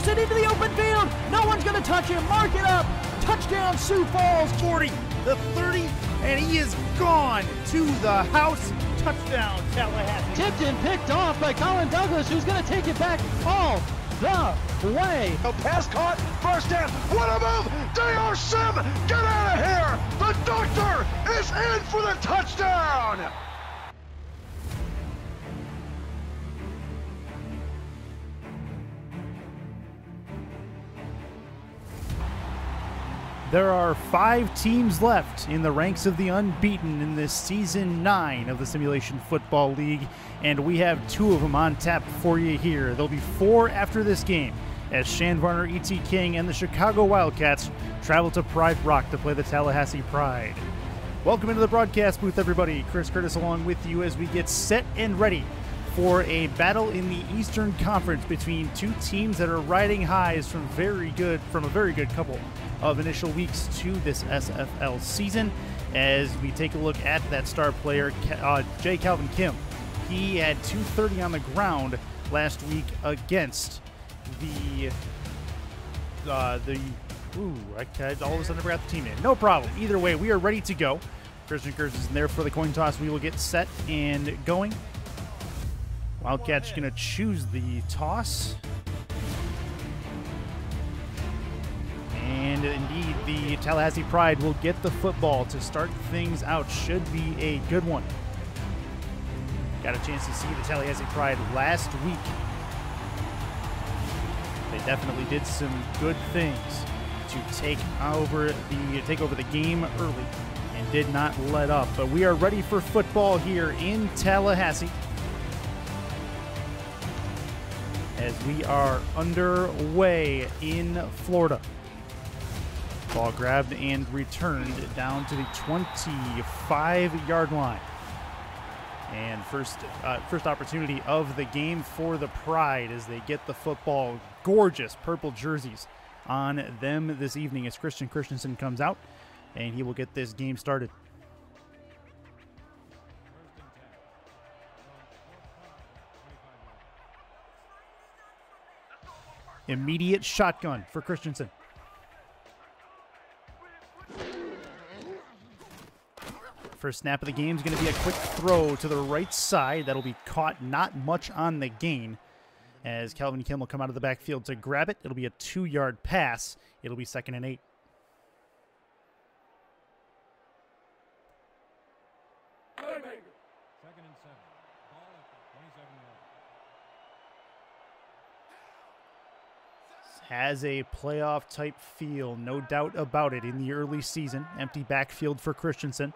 it into the open field. No one's going to touch him. Mark it up. Touchdown, Sioux Falls. 40, the 30, and he is gone to the house. Touchdown, Tallahassee. Tipped and picked off by Colin Douglas, who's going to take it back all the way. A pass caught, first down. What a move! D.R. Sim, get out of here! The doctor is in for the touchdown! There are 5 teams left in the ranks of the unbeaten in this Season 9 of the Simulation Football League, and we have 2 of them on tap for you here. There'll be 4 after this game, as Shann Varner, E.T. King, and the Chicago Wildcats travel to Pride Rock to play the Tallahassee Pride. Welcome into the broadcast booth, everybody. Chris Curtis along with you as we get set and ready for a battle in the Eastern Conference between 2 teams that are riding highs from a very good couple of initial weeks to this SFL season. As we take a look at that star player, J. Calvin Kim. He had 230 on the ground last week against the all of a sudden I forgot the team name. No problem. Either way, we are ready to go. Christian Kurz is in there for the coin toss. We will get set and going. Wildcats going to choose the toss. And indeed, the Tallahassee Pride will get the football to start things out. Should be a good one. Got a chance to see the Tallahassee Pride last week. They definitely did some good things to take over the game early and did not let up. But we are ready for football here in Tallahassee, as we are underway in Florida. Ball grabbed and returned down to the 25-yard line. And first opportunity of the game for the Pride as they get the football. Gorgeous purple jerseys on them this evening as Christian Christensen comes out, and he will get this game started. Immediate shotgun for Christensen. First snap of the game is going to be a quick throw to the right side. That'll be caught, not much on the gain, as Calvin Kim will come out of the backfield to grab it. It'll be a 2-yard pass. It'll be 2nd and 8. Has a playoff type feel, no doubt about it, in the early season. Empty backfield for Christensen.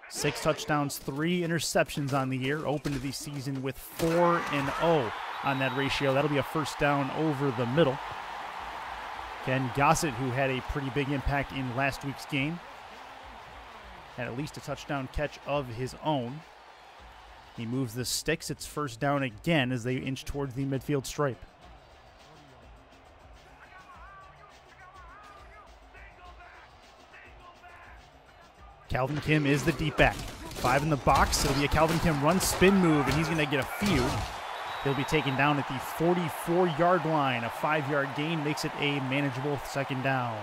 6 touchdowns, 3 interceptions on the year. Open to the season with 4-0 on that ratio. That'll be a first down over the middle. Ken Gossett, who had a pretty big impact in last week's game, had at least a touchdown catch of his own. He moves the sticks. It's first down again as they inch towards the midfield stripe. Calvin Kim is the deep back. 5 in the box. It'll be a Calvin Kim run spin move, and he's going to get a few. He'll be taken down at the 44-yard line. A 5-yard gain makes it a manageable 2nd down.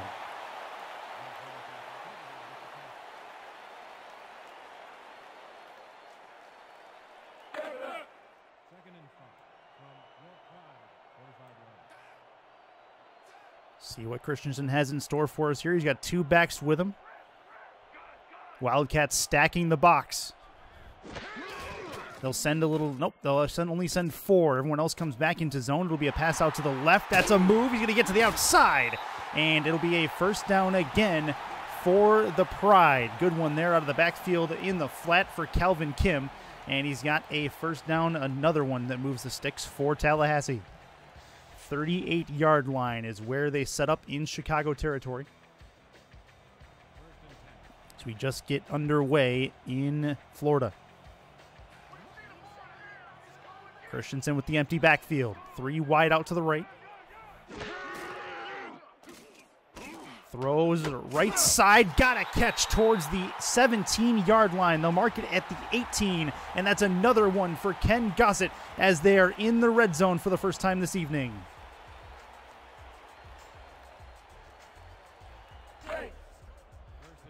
See what Christensen has in store for us here. He's got 2 backs with him. Wildcats stacking the box. They'll send a little, nope, they'll only send 4. Everyone else comes back into zone. It'll be a pass out to the left. That's a move. He's going to get to the outside. And it'll be a first down again for the Pride. Good one there out of the backfield in the flat for Calvin Kim. And he's got a first down, another one that moves the sticks for Tallahassee. 38-yard line is where they set up in Chicago territory. So we just get underway in Florida. Christensen with the empty backfield. 3 wide out to the right. Throws right side. Got a catch towards the 17-yard line. They'll mark it at the 18. And that's another one for Ken Gossett as they are in the red zone for the first time this evening.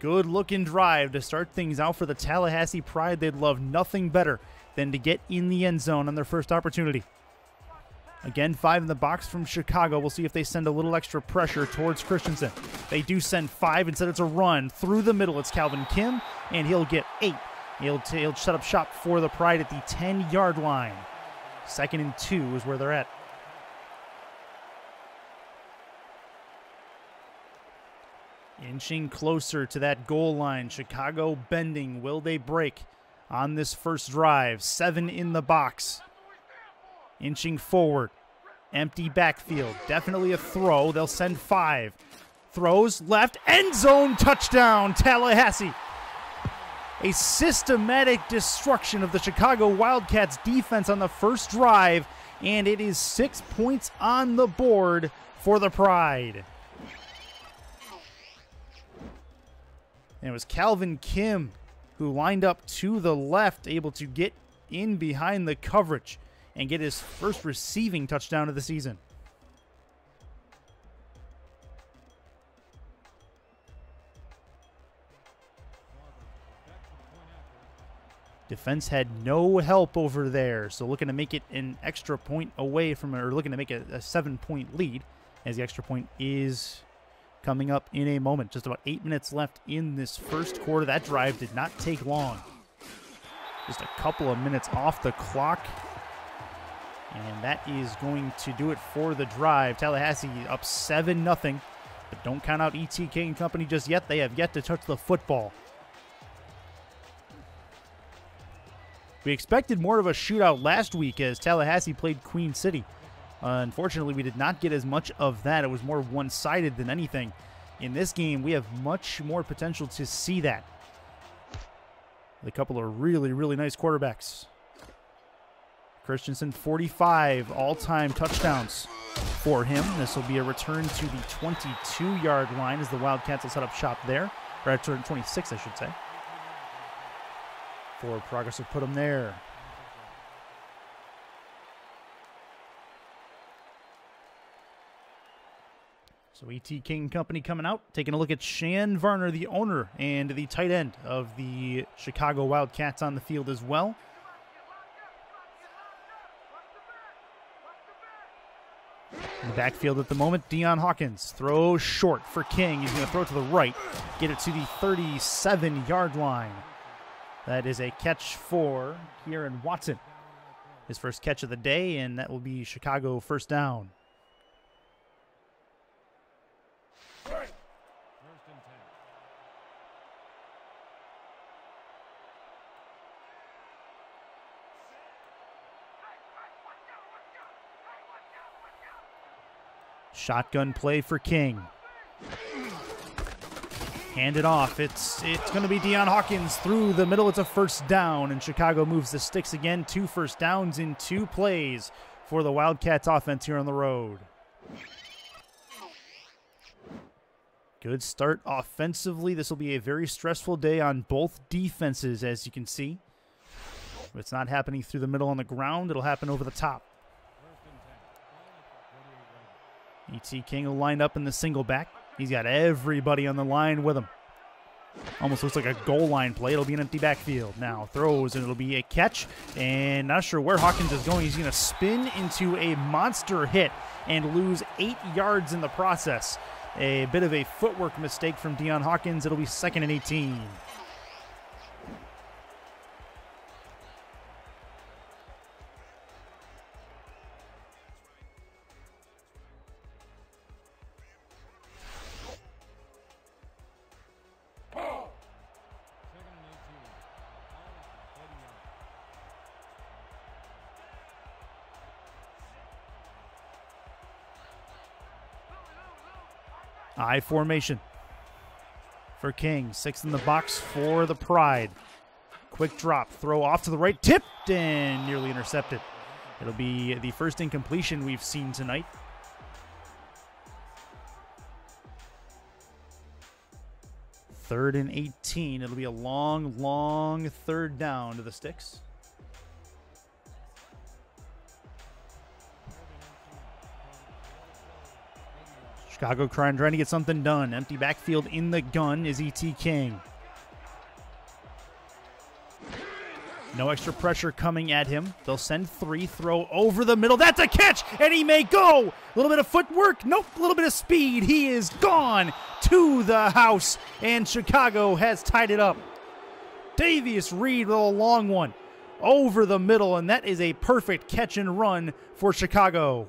Good looking drive to start things out for the Tallahassee Pride. They'd love nothing better than to get in the end zone on their first opportunity. Again, 5 in the box from Chicago. We'll see if they send a little extra pressure towards Christensen. They do send 5. Instead, it's a run through the middle. It's Calvin Kim, and he'll get 8. He'll set up shop for the Pride at the 10-yard line. 2nd and 2 is where they're at. Inching closer to that goal line. Chicago bending. Will they break on this first drive? 7 in the box. Inching forward. Empty backfield. Definitely a throw. They'll send 5. Throws left. End zone touchdown, Tallahassee. A systematic destruction of the Chicago Wildcats defense on the first drive, and it is 6 points on the board for the Pride. And it was Calvin Kim who lined up to the left, able to get in behind the coverage and get his first receiving touchdown of the season. Defense had no help over there, so looking to make it an extra point away from, or looking to make it a 7-point lead, as the extra point is coming up in a moment. Just about 8 minutes left in this first quarter. That drive did not take long. Just a couple of minutes off the clock. And that is going to do it for the drive. Tallahassee up 7-0. But don't count out ETK and company just yet. They have yet to touch the football. We expected more of a shootout last week as Tallahassee played Queen City. Unfortunately, we did not get as much of that. It was more one-sided than anything. In this game, we have much more potential to see that. With a couple of really, really nice quarterbacks. Christensen, 45 all-time touchdowns for him. This will be a return to the 22-yard line as the Wildcats will set up shop there. Or 26, I should say. Forward progress will put them there. So E.T. King Company coming out, taking a look at Shann Varner, the owner and the tight end of the Chicago Wildcats on the field as well. In the backfield at the moment, Deion Hawkins throws short for King. He's going to throw it to the right, get it to the 37-yard line. That is a catch for Kieran Watson. His first catch of the day, and that will be Chicago first down. Shotgun play for King. Hand it off. It's going to be Deion Hawkins through the middle. It's a first down, and Chicago moves the sticks again. 2 first downs in 2 plays for the Wildcats offense here on the road. Good start offensively. This will be a very stressful day on both defenses, as you can see. If it's not happening through the middle on the ground, it'll happen over the top. E.T. King will line up in the single back. He's got everybody on the line with him. Almost looks like a goal line play. It'll be an empty backfield. Now throws, and it'll be a catch. And not sure where Hawkins is going. He's going to spin into a monster hit and lose 8 yards in the process. A bit of a footwork mistake from Deion Hawkins. It'll be 2nd and 18. I formation for King. 6 in the box for the Pride. Quick drop, throw off to the right, tipped and nearly intercepted. It'll be the first incompletion we've seen tonight. Third and 18. It'll be a long, long third down to the sticks. Chicago trying to get something done. Empty backfield in the gun is E.T. King. No extra pressure coming at him. They'll send 3, throw over the middle. That's a catch, and he may go. A little bit of footwork. Nope, a little bit of speed. He is gone to the house, and Chicago has tied it up. Davius Reed with a long one over the middle, and that is a perfect catch and run for Chicago.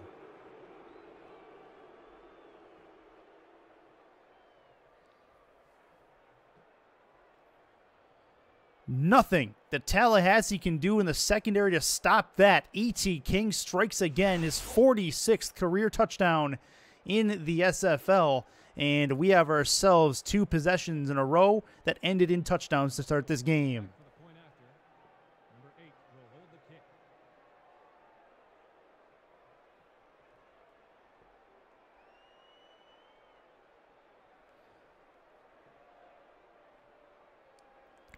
Nothing that Tallahassee can do in the secondary to stop that. E.T. King strikes again, his 46th career touchdown in the SFL, and we have ourselves 2 possessions in a row that ended in touchdowns to start this game.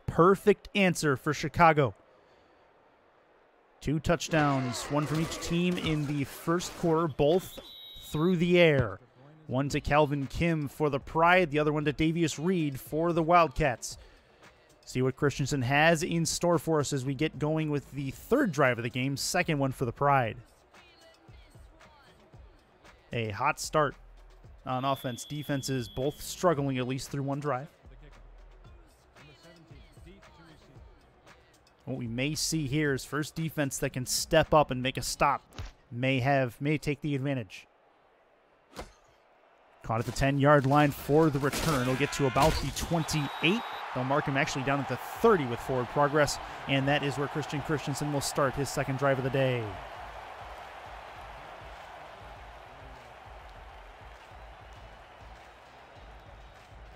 Perfect answer for Chicago. 2 touchdowns, 1 from each team in the first quarter, both through the air. One to Calvin Kim for the Pride, the other one to Davius Reed for the Wildcats. See what Christensen has in store for us as we get going with the 3rd drive of the game, 2nd one for the Pride. A hot start on offense. Defenses both struggling at least through 1 drive. What we may see here is first defense that can step up and make a stop. May take the advantage. Caught at the 10-yard line for the return. It'll get to about the 28. They'll mark him actually down at the 30 with forward progress, and that is where Christian Christensen will start his 2nd drive of the day.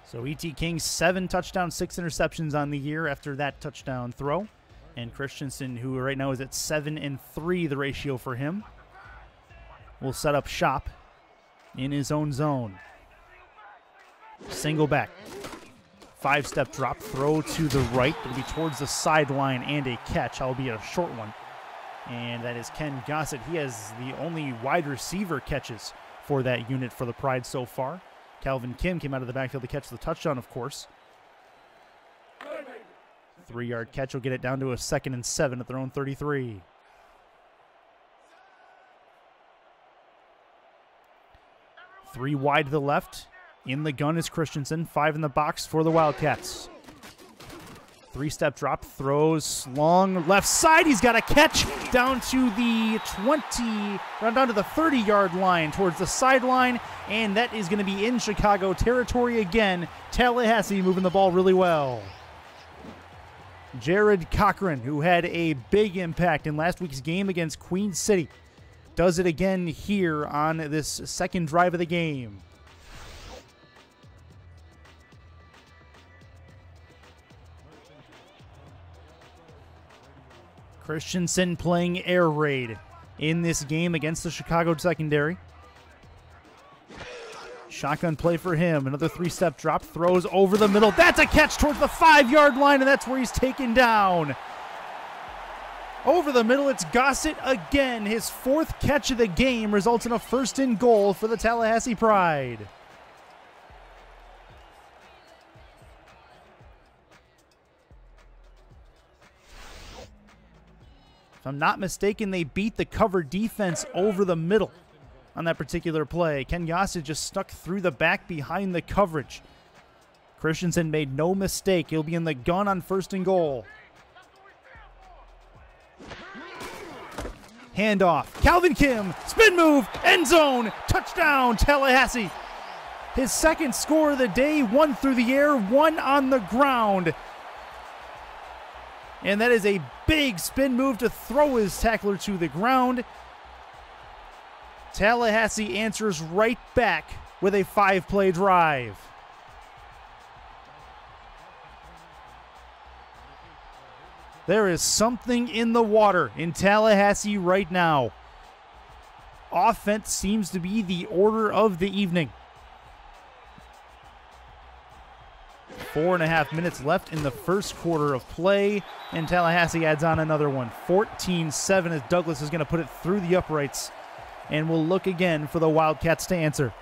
So E.T. King, 7 touchdowns, 6 interceptions on the year after that touchdown throw. And Christensen, who right now is at 7-3, the ratio for him, will set up shop in his own zone. Single back. 5-step drop, throw to the right. It'll be towards the sideline and a catch, albeit a short one. And that is Ken Gossett. He has the only wide receiver catches for that unit for the Pride so far. Calvin Kim came out of the backfield to catch the touchdown, of course. 3-yard catch will get it down to a 2nd and 7 at their own 33. Three wide to the left. In the gun is Christensen. 5 in the box for the Wildcats. 3-step drop, throws long left side. He's got a catch down to the 20, down to the 30-yard line towards the sideline, and that is going to be in Chicago territory again. Tallahassee moving the ball really well. Jared Cochran, who had a big impact in last week's game against Queen City, does it again here on this 2nd drive of the game. Christensen playing air raid in this game against the Chicago secondary. Shotgun play for him. Another 3-step drop, throws over the middle. That's a catch towards the 5-yard line, and that's where he's taken down. Over the middle, it's Gossett again. His 4th catch of the game results in a 1st and goal for the Tallahassee Pride. If I'm not mistaken, they beat the cover defense over the middle on that particular play. Ken Gossett just stuck through the back behind the coverage. Christensen made no mistake. He'll be in the gun on 1st and goal. Handoff. Calvin Kim, spin move, end zone, touchdown, Tallahassee. His 2nd score of the day, 1 through the air, 1 on the ground. And that is a big spin move to throw his tackler to the ground. Tallahassee answers right back with a 5-play drive. There is something in the water in Tallahassee right now. Offense seems to be the order of the evening. 4.5 minutes left in the first quarter of play, and Tallahassee adds on another one. 14-7 as Douglas is going to put it through the uprights, and we'll look again for the Wildcats to answer.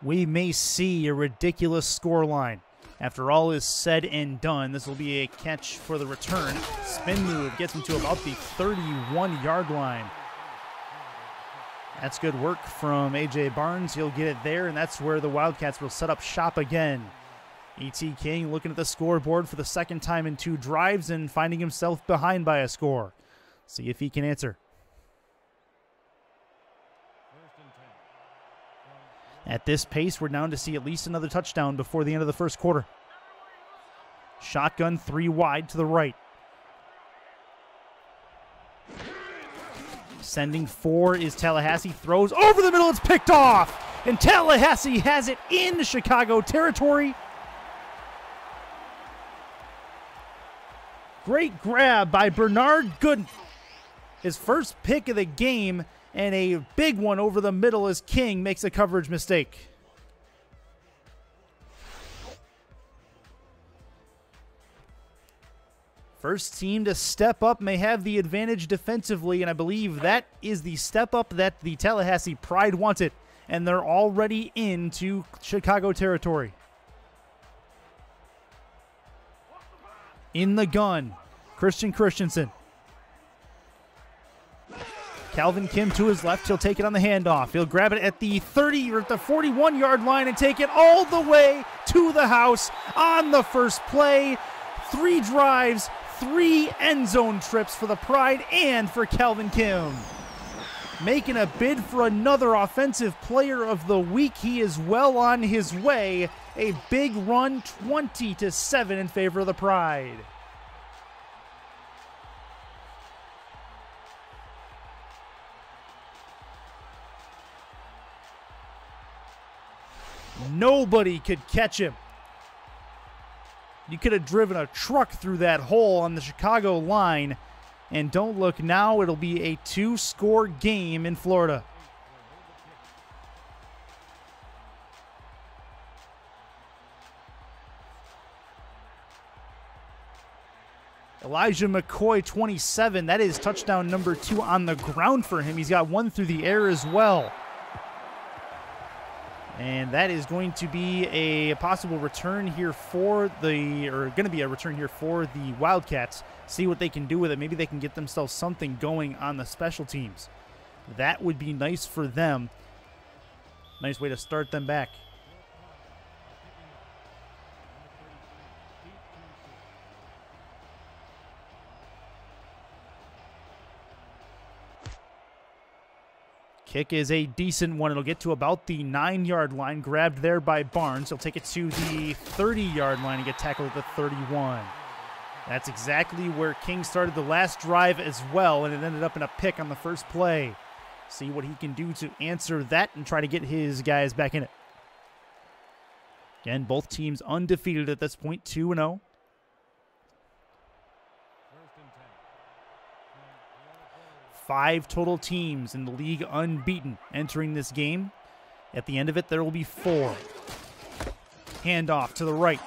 we may see a ridiculous scoreline. After all is said and done, this will be a catch for the return. Spin move gets him to about the 31-yard line. That's good work from A.J. Barnes. He'll get it there, and that's where the Wildcats will set up shop again. E.T. King looking at the scoreboard for the second time in 2 drives and finding himself behind by a score. See if he can answer. At this pace, we're down to see at least another touchdown before the end of the first quarter. Shotgun 3 wide to the right. Sending 4 is Tallahassee. Throws over the middle. It's picked off. And Tallahassee has it in Chicago territory. Great grab by Bernard Gooden. His first pick of the game, and a big one over the middle as King makes a coverage mistake. First team to step up may have the advantage defensively, and I believe that is the step up that the Tallahassee Pride wanted, and they're already into Chicago territory. In the gun, Christian Christensen. Calvin Kim to his left. He'll take it on the handoff. He'll grab it at the 30 or at the 41-yard line and take it all the way to the house on the first play. 3 drives, 3 end zone trips for the Pride and for Calvin Kim. Making a bid for another Offensive Player of the Week. He is well on his way. A big run, 20-7 in favor of the Pride. Nobody could catch him. You could have driven a truck through that hole on the Chicago line. And don't look now, it'll be a 2-score game in Florida. Elijah McCoy, 27. That is touchdown number 2 on the ground for him. He's got 1 through the air as well. And that is going to be a possible return here for the Wildcats. See what they can do with it. Maybe they can get themselves something going on the special teams. That would be nice for them. Nice way to start them back. Kick is a decent one. It'll get to about the 9-yard line. Grabbed there by Barnes. He'll take it to the 30-yard line and get tackled at the 31. That's exactly where King started the last drive as well, and it ended up in a pick on the first play. See what he can do to answer that and try to get his guys back in it. Again, both teams undefeated at this point, 2-0. Five total teams in the league unbeaten entering this game. At the end of it, there will be 4. Handoff to the right.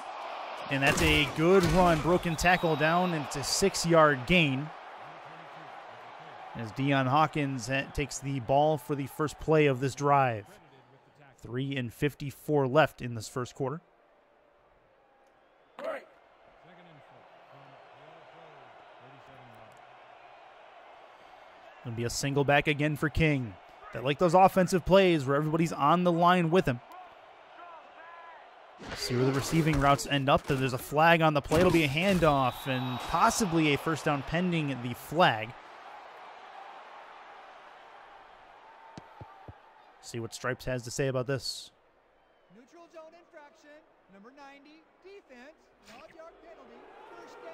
And that's a good run. Broken tackle down, and it's a 6-yard gain. As Deion Hawkins takes the ball for the first play of this drive. 3:54 left in this first quarter. It'll be a single back again for King. They like those offensive plays where everybody's on the line with him. See where the receiving routes end up. There's a flag on the play. It'll be a handoff and possibly a first down pending the flag. See what Stripes has to say about this. Neutral zone infraction, number 90, defense, 0-yard penalty, first down.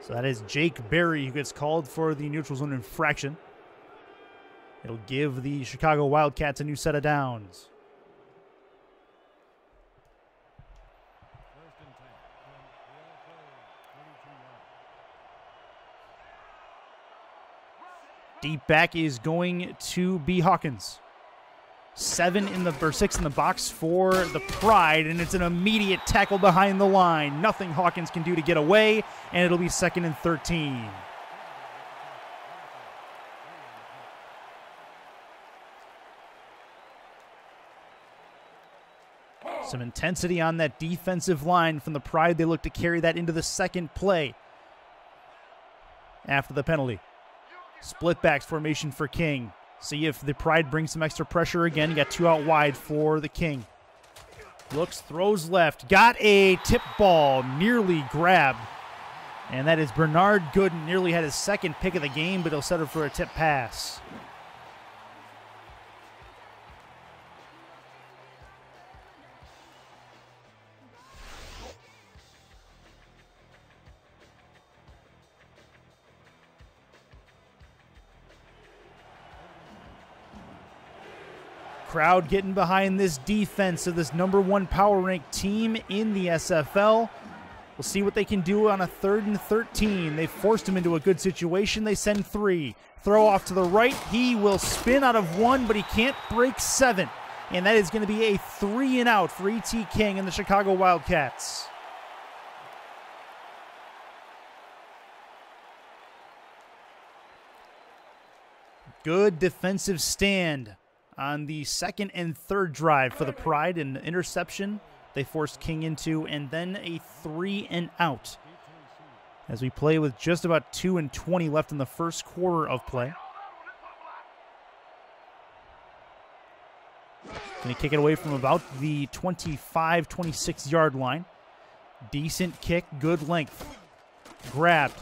So that is Jake Berry who gets called for the neutral zone infraction. It'll give the Chicago Wildcats a new set of downs. Deep back is going to be Hawkins. 6 in the box for the Pride, and it's an immediate tackle behind the line. Nothing Hawkins can do to get away, and it'll be 2nd and 13. Some intensity on that defensive line from the Pride. They look to carry that into the second play after the penalty. Split backs formation for King. See if the Pride brings some extra pressure again. You got 2 out wide for the King. Looks, throws left. Got a tip ball, nearly grabbed. And that is Bernard Gooden. Nearly had his second pick of the game, but he'll settle for a tip pass. Crowd getting behind this defense of this #1 power ranked team in the SFL. We'll see what they can do on a 3rd and 13. They forced him into a good situation. They send 3. Throw off to the right. He will spin out of 1, but he can't break 7. And that is going to be a 3 and out for E.T. King and the Chicago Wildcats. Good defensive stand on the 2nd and 3rd drive for the Pride. An interception they forced King into, and then a 3 and out as we play with just about 2 and 20 left in the first quarter of play. Going to kick it away from about the 25, 26-yard line. Decent kick, good length. Grabbed.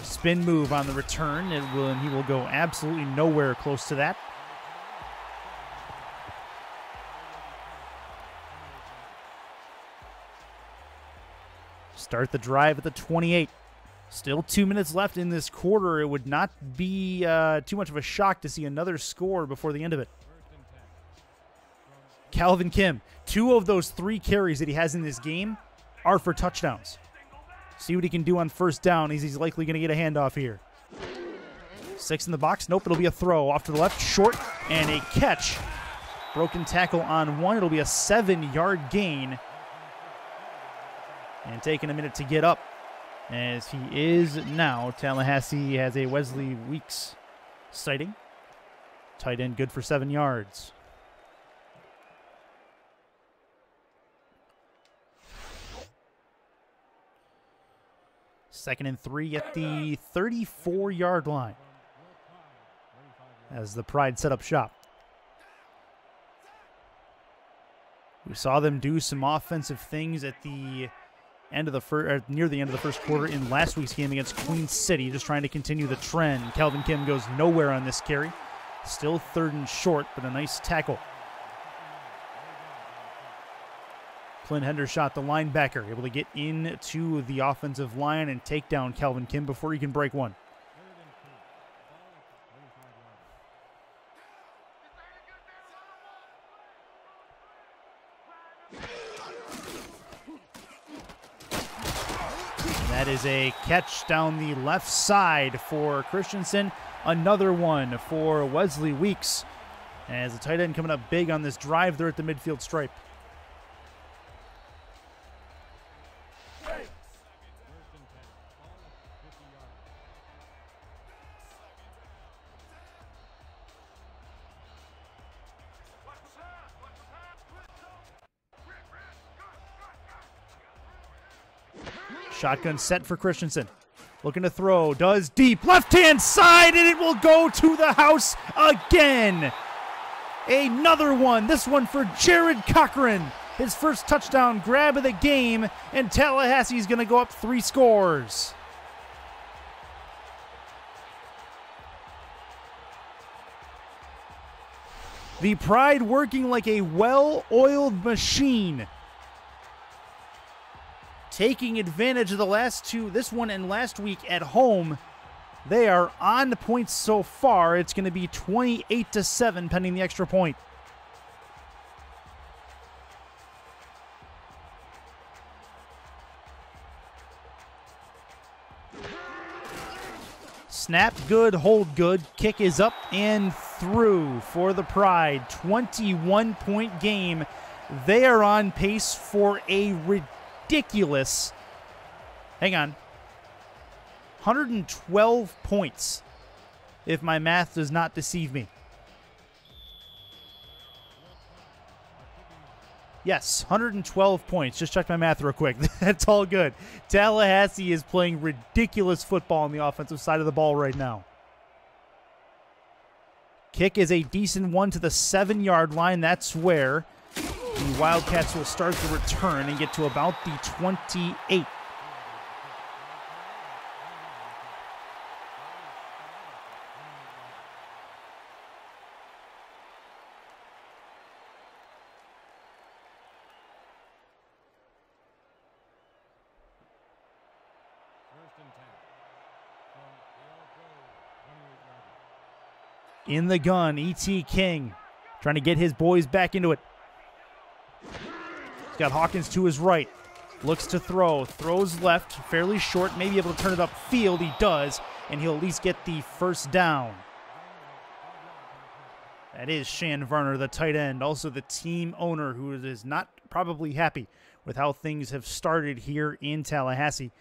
Spin move on the return, and he will go absolutely nowhere close to that. Start the drive at the 28. Still 2 minutes left in this quarter. It would not be too much of a shock to see another score before the end of it. Calvin Kim, 2 of those 3 carries that he has in this game are for touchdowns. See what he can do on first down. He's likely going to get a handoff here. 6 in the box. Nope, it'll be a throw off to the left. Short and a catch. Broken tackle on 1. It'll be a 7-yard gain. And taking a minute to get up, as he is now. Tallahassee has a Wesley Weeks sighting. Tight end good for 7 yards. Second and 3 at the 34-yard line as the Pride set up shop. We saw them do some offensive things at the end of the near the end of the first quarter in last week's game against Queen City, just trying to continue the trend. Calvin Kim goes nowhere on this carry. Still 3rd and short, but a nice tackle. Clint Hendershot, the linebacker, able to get into the offensive line and take down Calvin Kim before he can break one. That is a catch down the left side for Christensen. Another one for Wesley Weeks. As the tight end coming up big on this drive there at the midfield stripe. Shotgun set for Christensen. Looking to throw. Does deep. Left-hand side, and it will go to the house again. Another one. This one for Jared Cochran. His first touchdown grab of the game, and Tallahassee's going to go up 3 scores. The Pride working like a well-oiled machine. Taking advantage of the last 2, this one and last week at home. They are on the points so far. It's going to be 28-7 pending the extra point. Snap good, hold good. Kick is up and through for the Pride. 21-point game. They are on pace for a ridiculous, hang on, 112 points, if my math does not deceive me. Yes, 112 points. Just checked my math real quick. That's all good. Tallahassee is playing ridiculous football on the offensive side of the ball right now. Kick is a decent one to the 7-yard line. That's where the Wildcats will start the return and get to about the 28. In the gun, E.T. King trying to get his boys back into it. He's got Hawkins to his right. Looks to throw. Throws left, fairly short. Maybe able to turn it upfield. He does, and he'll at least get the first down. That is Shann Varner, the tight end, also the team owner, who is not probably happy with how things have started here in Tallahassee.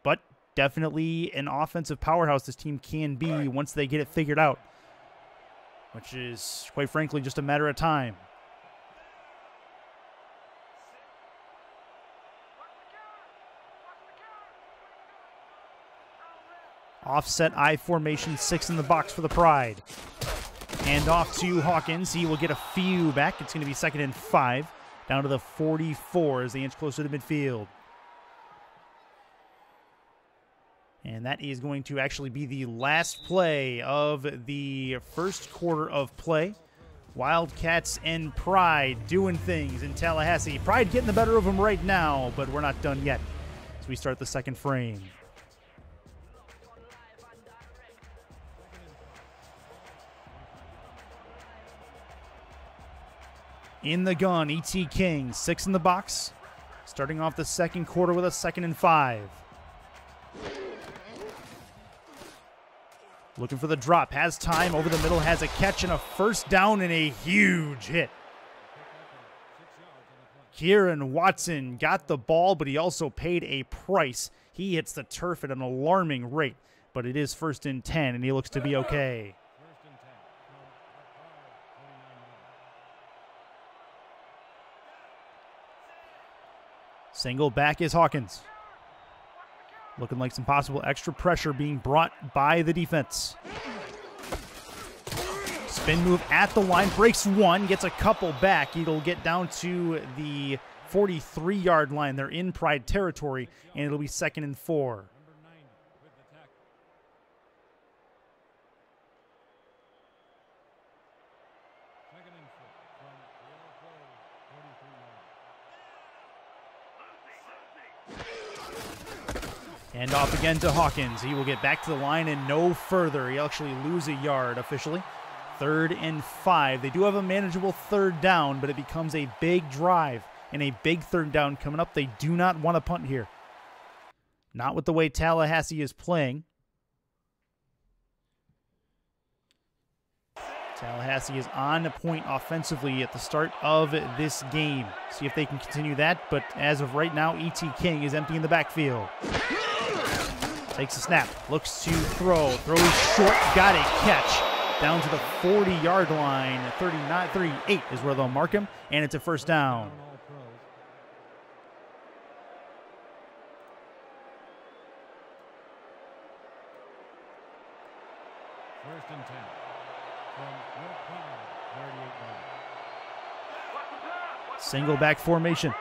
But definitely an offensive powerhouse this team can be once they get it figured out, which is, quite frankly, just a matter of time. Offset I formation, 6 in the box for the Pride. And off to Hawkins. He will get a few back. It's going to be 2nd and 5. Down to the 44 as they inch closer to midfield. And that is going to actually be the last play of the first quarter of play. Wildcats and Pride doing things in Tallahassee. Pride getting the better of them right now, but we're not done yet as we start the second frame. In the gun, E.T. King, 6 in the box. Starting off the second quarter with a 2nd and 5. Looking for the drop, has time, over the middle, has a catch and a first down and a huge hit. Kieran Watson got the ball, but he also paid a price. He hits the turf at an alarming rate, but it is 1st and 10, and he looks to be okay. Single back is Hawkins. Looking like some possible extra pressure being brought by the defense. Spin move at the line, breaks one, gets a couple back. It'll get down to the 43-yard line. They're in Pride territory, and it'll be 2nd and 4. And off again to Hawkins. He will get back to the line and no further. He'll actually lose a yard officially. 3rd and 5. They do have a manageable 3rd down, but it becomes a big drive and a big 3rd down coming up. They do not want to punt here. Not with the way Tallahassee is playing. Tallahassee is on point offensively at the start of this game. See if they can continue that, but as of right now, E.T. King is empty in the backfield. Takes a snap, looks to throw, throws short, got a catch, down to the 40-yard line. 38 is where they'll mark him, and it's a first down. First and 10 from your Pride, 38 yards. Single back formation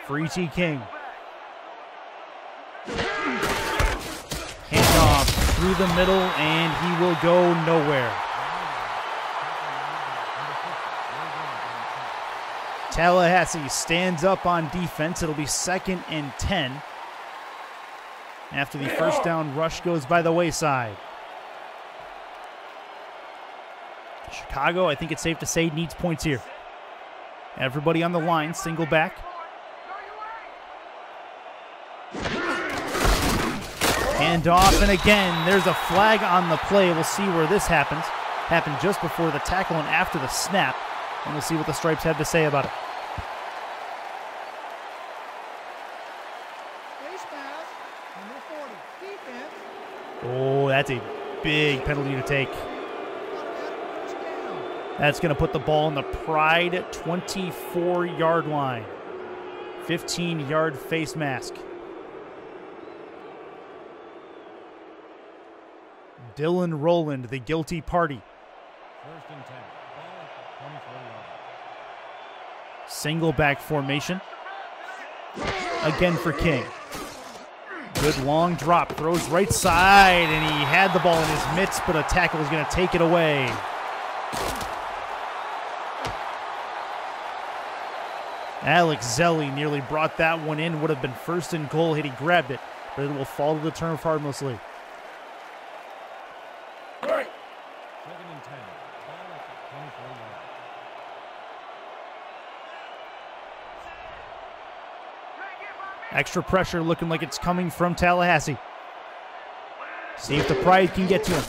for E.T. King. Handoff through the middle, and he will go nowhere. Tallahassee stands up on defense. It'll be 2nd and 10 after the first down rush goes by the wayside. Chicago, I think it's safe to say, needs points here. Everybody on the line, single back. Hand off, and again, there's a flag on the play. We'll see where this happens. Happened just before the tackle and after the snap. And we'll see what the Stripes have to say about it. Face mask, number 40, defense. Oh, that's a big penalty to take. Automatic first down. That's going to put the ball on the Pride 24-yard line. 15-yard face mask. Dylan Rowland, the guilty party. First and 10. Ball at the 24-yard. Single back formation. Again for King. Good long drop. Throws right side, and he had the ball in his mitts, but a tackle is going to take it away. Alex Zelli nearly brought that one in. Would have been first and goal had he grabbed it, but it will fall to the turf harmlessly. Second and 10. Ball at the 24-yard. Extra pressure looking like it's coming from Tallahassee. See if the Pride can get to him.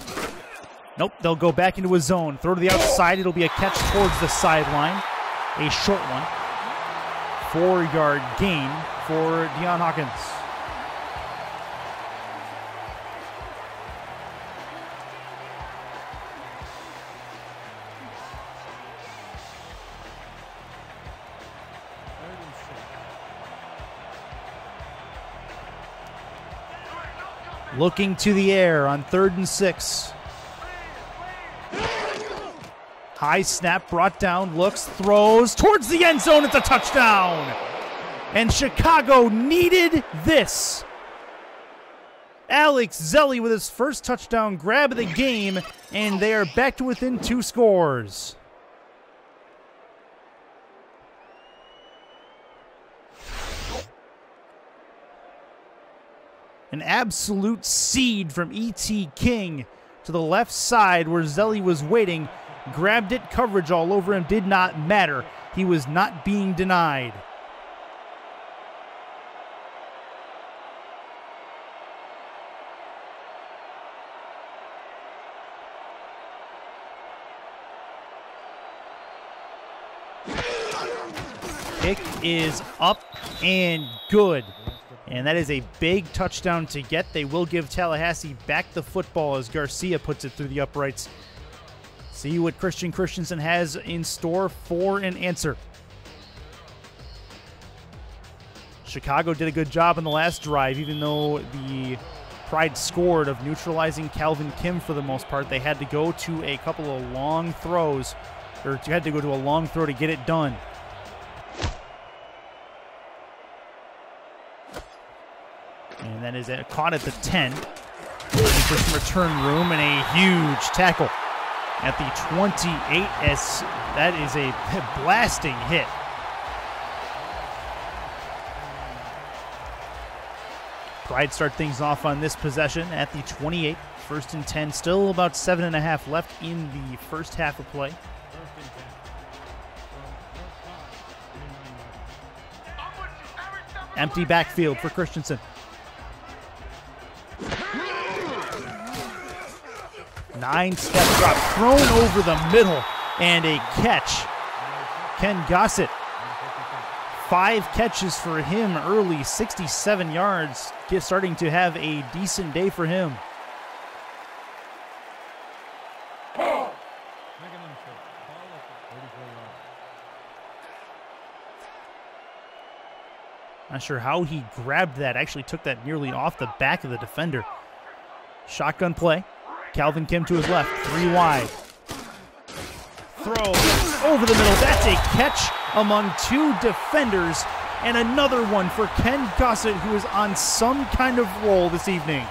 Nope, they'll go back into a zone. Throw to the outside. It'll be a catch towards the sideline. A short one. 4-yard gain for Deion Hawkins. Looking to the air on 3rd and 6. High snap brought down, looks, throws towards the end zone. It's a touchdown. And Chicago needed this. Alex Zelli with his first touchdown grab of the game, and they are back to within 2 scores. An absolute seed from E.T. King to the left side where Zelli was waiting. Grabbed it, coverage all over him, did not matter. He was not being denied. Kick is up and good. And that is a big touchdown to get. They will give Tallahassee back the football as Garcia puts it through the uprights. See what Christian Christensen has in store for an answer. Chicago did a good job on the last drive, even though the Pride scored of neutralizing Calvin Kim for the most part. They had to go to a couple of long throws, or had to go to a long throw to get it done. And that is caught at the 10. Looking for some return room and a huge tackle at the 28. As that is a blasting hit. Pride start things off on this possession at the 28. 1st and 10. Still about 7.5 left in the first half of play. Empty backfield for Christensen. 9-step drop thrown over the middle and a catch. Ken Gossett, 5 catches for him early, 67 yards, starting to have a decent day for him. Not sure how he grabbed that. Actually took that nearly off the back of the defender. Shotgun play. Calvin Kim to his left, 3 wide. Throw over the middle. That's a catch among 2 defenders. And another one for Ken Gossett, who is on some kind of roll this evening.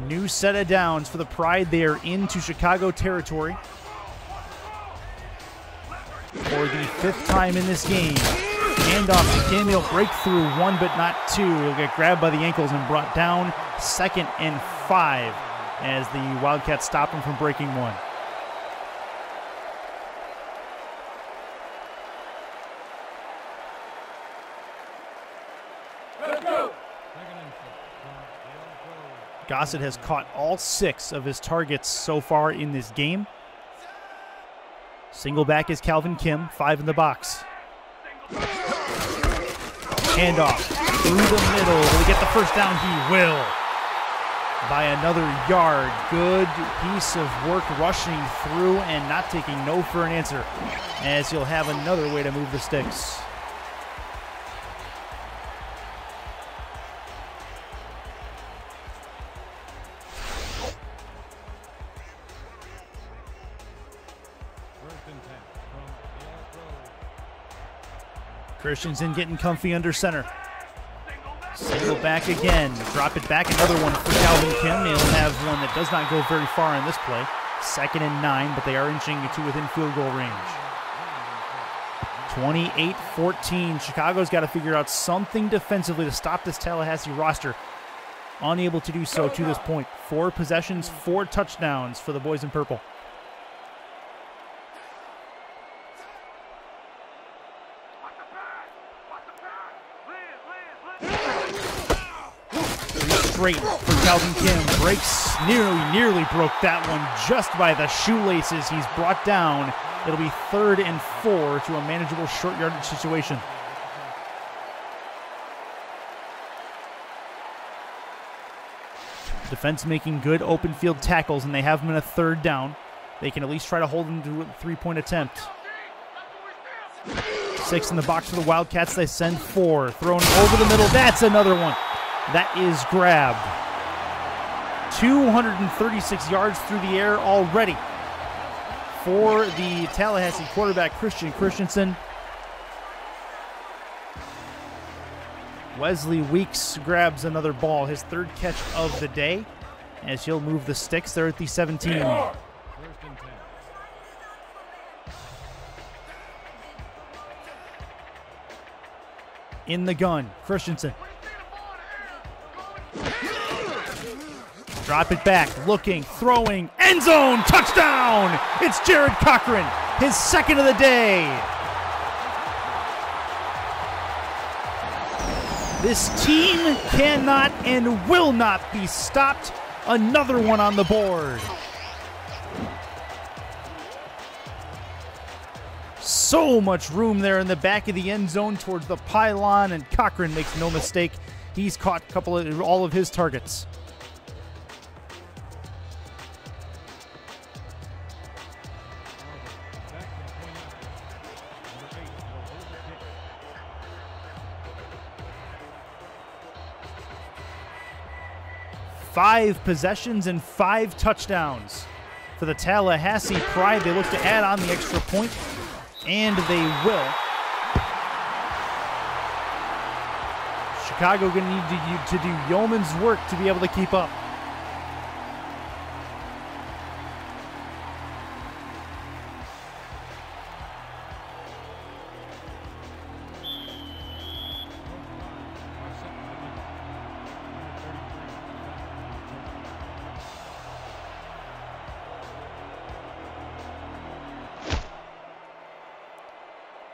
New set of downs for the Pride. They are into Chicago territory for the 5th time in this game. Handoff to Kim. He'll break through 1 but not 2. He'll get grabbed by the ankles and brought down. 2nd and 5 as the Wildcats stop him from breaking 1. Gossett has caught all 6 of his targets so far in this game. Single back is Calvin Kim, 5 in the box. Handoff through the middle. Will he get the first down? He will. By another yard. Good piece of work rushing through and not taking no for an answer, as he'll have another way to move the sticks. Christensen getting comfy under center. Single back again. Drop it back. Another one for Calvin Kim. He'll have one that does not go very far in this play. 2nd and 9, but they are inching to within field goal range. 28-14. Chicago's got to figure out something defensively to stop this Tallahassee roster. Unable to do so to this point. 4 possessions, 4 touchdowns for the boys in purple. Straight for Calvin Kim. Breaks, nearly broke that one just by the shoelaces. He's brought down. It'll be 3rd and 4 to a manageable short yardage situation. Defense making good open field tackles, and they have him in a 3rd down. They can at least try to hold him to a 3-point attempt. 6 in the box for the Wildcats. They send 4. Thrown over the middle. That's another one. That is grabbed. 236 yards through the air already for the Tallahassee quarterback, Christensen. Wesley Weeks grabs another ball, his 3rd catch of the day, as he'll move the sticks. They're at the 17. In the gun, Christensen. Drop it back, looking, throwing, end zone, touchdown! It's Jared Cochran, his 2nd of the day. This team cannot and will not be stopped. Another one on the board. So much room there in the back of the end zone towards the pylon, and Cochran makes no mistake. He's caught all of his targets. Five possessions and 5 touchdowns for the Tallahassee Pride. They look to add on the extra point, and they will. Chicago going to need to do yeoman's work to be able to keep up.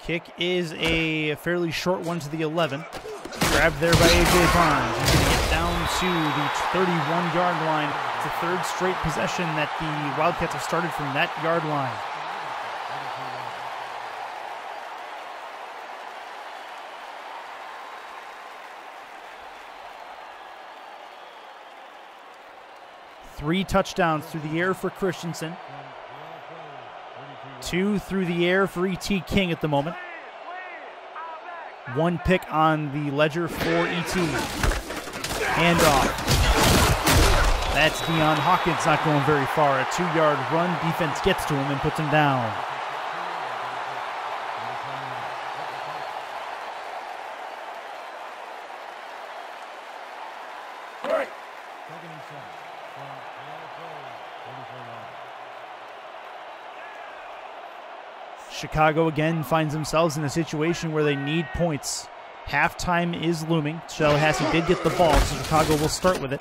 Kick is a fairly short one to the 11. Grabbed there by A.J. Barnes. He's going to get down to the 31-yard line. It's the 3rd straight possession that the Wildcats have started from that yard line. Three touchdowns through the air for Christensen. 2 through the air for E.T. King at the moment. 1 pick on the ledger for E.T. Handoff. That's Deion Hawkins, not going very far. A 2-yard run. Defense gets to him and puts him down. Chicago again finds themselves in a situation where they need points. Halftime is looming. Tallahassee did get the ball, so Chicago will start with it.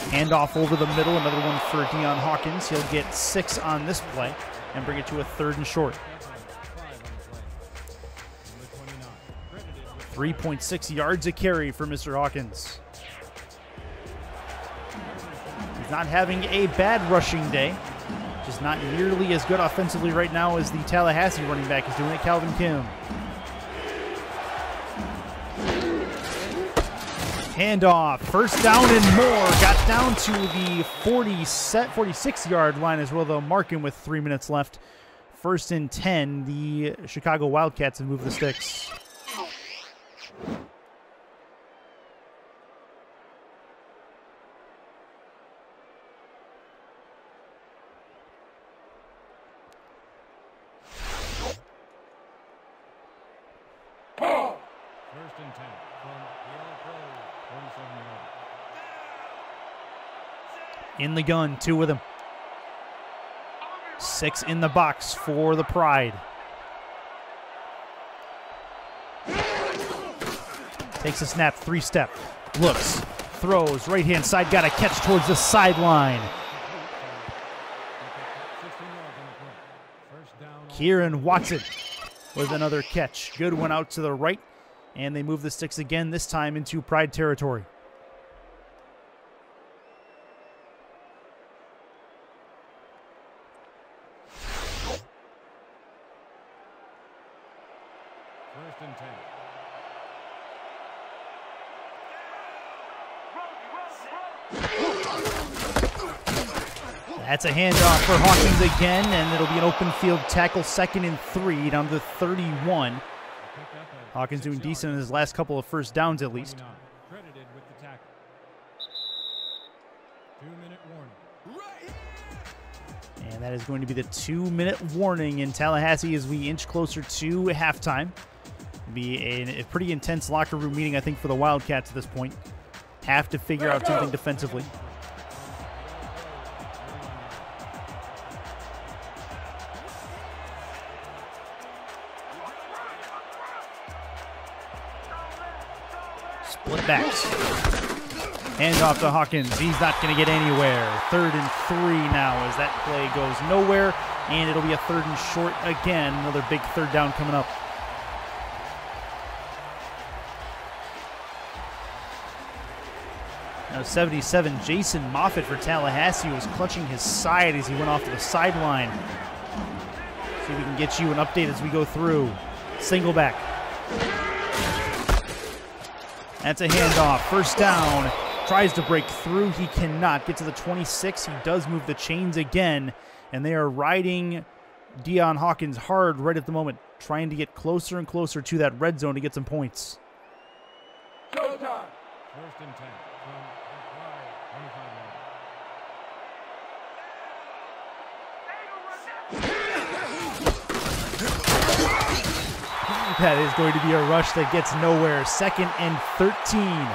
Handoff over the middle, another one for Deion Hawkins. He'll get 6 on this play and bring it to a 3rd and short. 3.6 yards a carry for Mr. Hawkins. not having a bad rushing day. Just not nearly as good offensively right now as the Tallahassee running back is doing it, Calvin Kim. Handoff, first down and more. Got down to the 46-yard line as well, though. Marking with 3 minutes left. 1st and 10. The Chicago Wildcats have moved the sticks. In the gun, 2 with him. 6 in the box for the Pride. Takes a snap, 3-step. Looks, throws, right-hand side, got a catch towards the sideline. Kieran Watson with another catch. Good one out to the right, and they move the sticks again, this time into Pride territory. That's a handoff for Hawkins again, and it'll be an open field tackle, 2nd and 3, down to 31. Hawkins doing decent in his last couple of first downs at least. Credited with the tackle. 2-minute warning. And that is going to be the 2-minute warning in Tallahassee as we inch closer to halftime. It'll be a pretty intense locker room meeting, I think, for the Wildcats at this point. Have to figure out something defensively. Split backs. Hands off to Hawkins. He's not going to get anywhere. 3rd and 3 now as that play goes nowhere. And it'll be a 3rd and short again. Another big 3rd down coming up. Now 77, Jason Moffitt for Tallahassee was clutching his side as he went off to the sideline. See if we can get you an update as we go through. Single back. That's a handoff. 1st down. Tries to break through. He cannot get to the 26. He does move the chains again, and they are riding Deion Hawkins hard right at the moment, trying to get closer and closer to that red zone to get some points. Showtime. 1st and 10 from the Pride 25. That is going to be a rush that gets nowhere. 2nd and 13.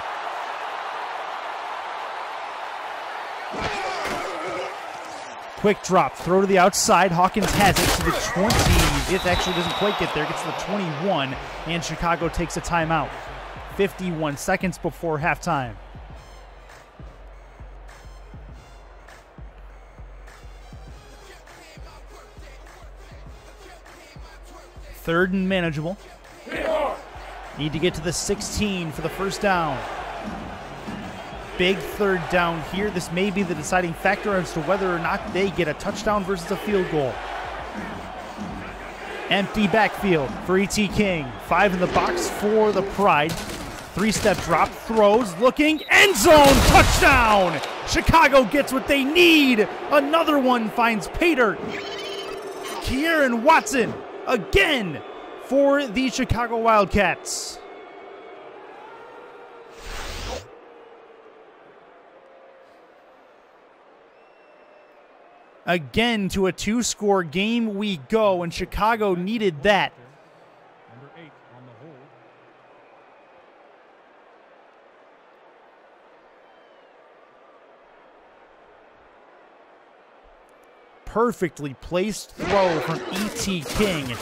Quick drop, throw to the outside. Hawkins has it to the 20. It actually doesn't quite get there. Gets to the 21, and Chicago takes a timeout. 51 seconds before halftime. Third and manageable. Need to get to the 16 for the 1st down. Big 3rd down here. This may be the deciding factor as to whether or not they get a touchdown versus a field goal. Empty backfield for E.T. King. 5 in the box for the Pride. 3-step drop, throws, looking, end zone, touchdown! Chicago gets what they need. Another one finds Pater. Kieran Watson again for the Chicago Wildcats. Again to a 2-score game we go, and Chicago needed that. Number 8 on the hold. Perfectly placed throw from E.T. King.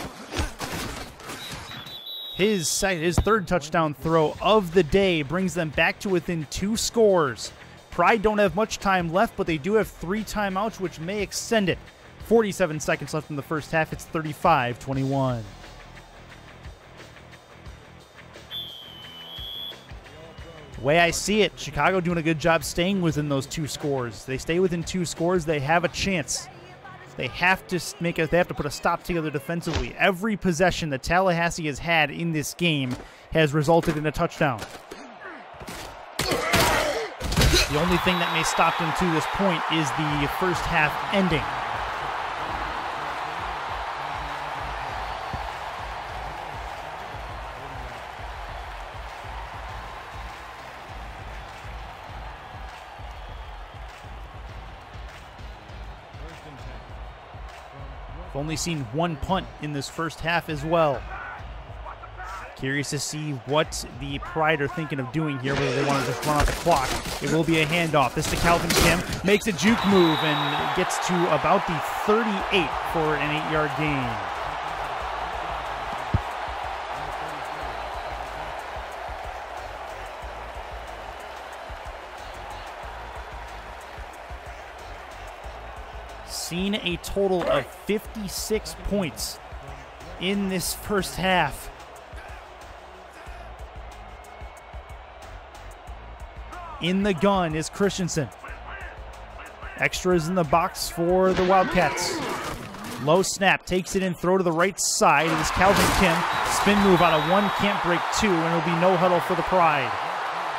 His 3rd touchdown throw of the day brings them back to within 2 scores. Pride don't have much time left, but they do have 3 timeouts, which may extend it. 47 seconds left in the first half. It's 35-21. way I see it, Chicago doing a good job staying within those 2 scores. They stay within 2 scores, they have a chance. They have to put a stop together defensively. Every possession that Tallahassee has had in this game has resulted in a touchdown. The only thing that may stop them to this point is the first half ending. We've only seen 1 punt in this first half as well. Curious to see what the Pride are thinking of doing here, whether they want to just run out the clock. It will be a handoff. This to Calvin Kim, makes a juke move and gets to about the 38 for an 8-yard gain. Seen a total of 56 points in this first half. In the gun is Christensen. Extras in the box for the Wildcats. Low snap, takes it in, throw to the right side. It is Calvin Kim. Spin move out of 1, can't break 2, and it'll be no huddle for the Pride.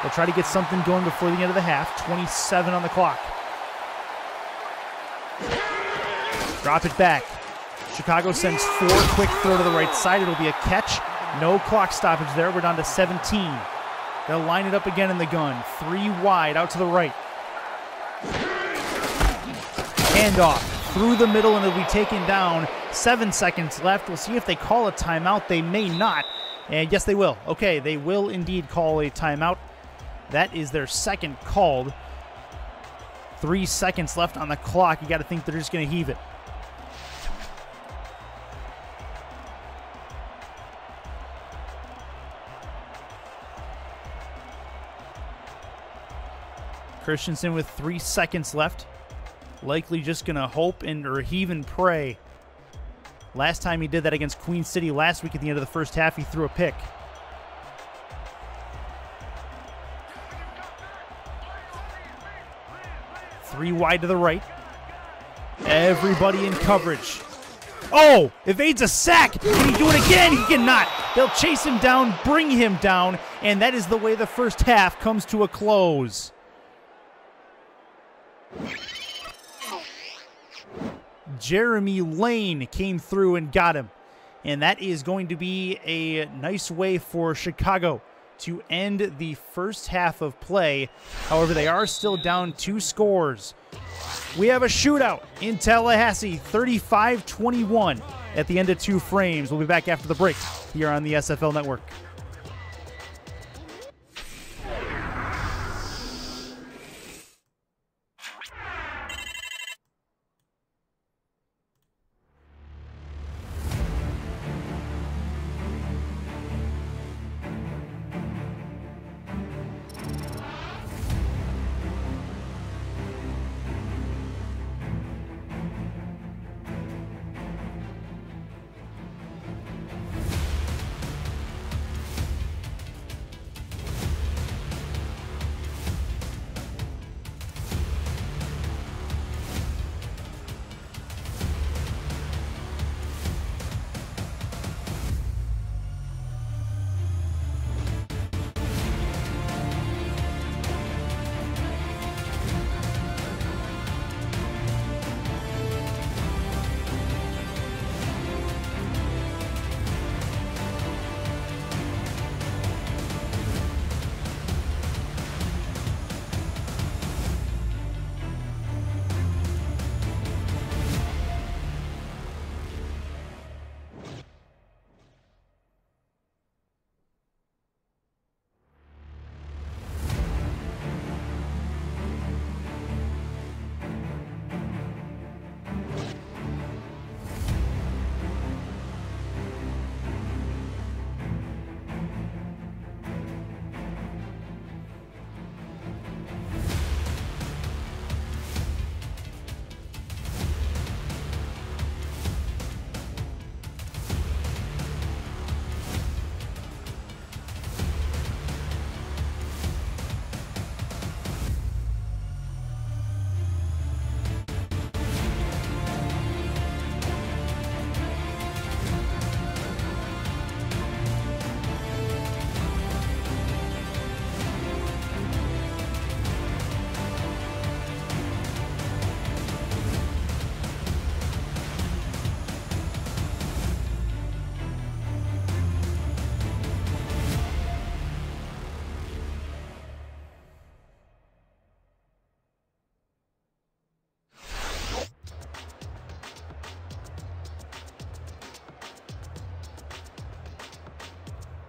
They'll try to get something going before the end of the half. 27 on the clock. Drop it back. Chicago sends 4, quick throw to the right side. It'll be a catch. No clock stoppage there. We're down to 17. They'll line it up again in the gun. 3 wide out to the right. Handoff through the middle, and it'll be taken down. 7 seconds left. We'll see if they call a timeout. They may not. And yes, they will. Okay, they will indeed call a timeout. That is their second called. 3 seconds left on the clock. You got to think they're just going to heave it. Christensen with 3 seconds left. Likely just going to hope or heave and pray. Last time he did that against Queen City last week at the end of the first half, he threw a pick. Three wide to the right. Everybody in coverage. Oh, evades a sack. Can he do it again? He cannot. They'll chase him down, bring him down, and that is the way the first half comes to a close. Jeremy Lane came through and got him. And that is going to be a nice way for Chicago to end the first half of play. However, they are still down 2 scores. We have a shootout in Tallahassee, 35-21 at the end of 2 frames. We'll be back after the break here on the SFL Network.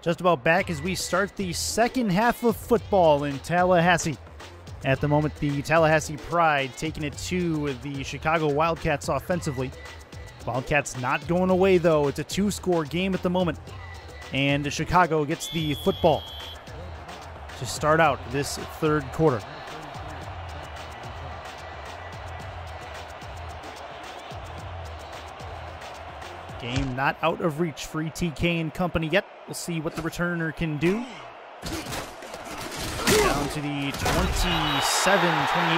Just about back as we start the second half of football in Tallahassee. At the moment, the Tallahassee Pride taking it to the Chicago Wildcats offensively. Wildcats not going away, though. It's a 2-score game at the moment. And Chicago gets the football to start out this third quarter. Game not out of reach for ETK and company yet. We'll see what the returner can do. Down to the 27, 28,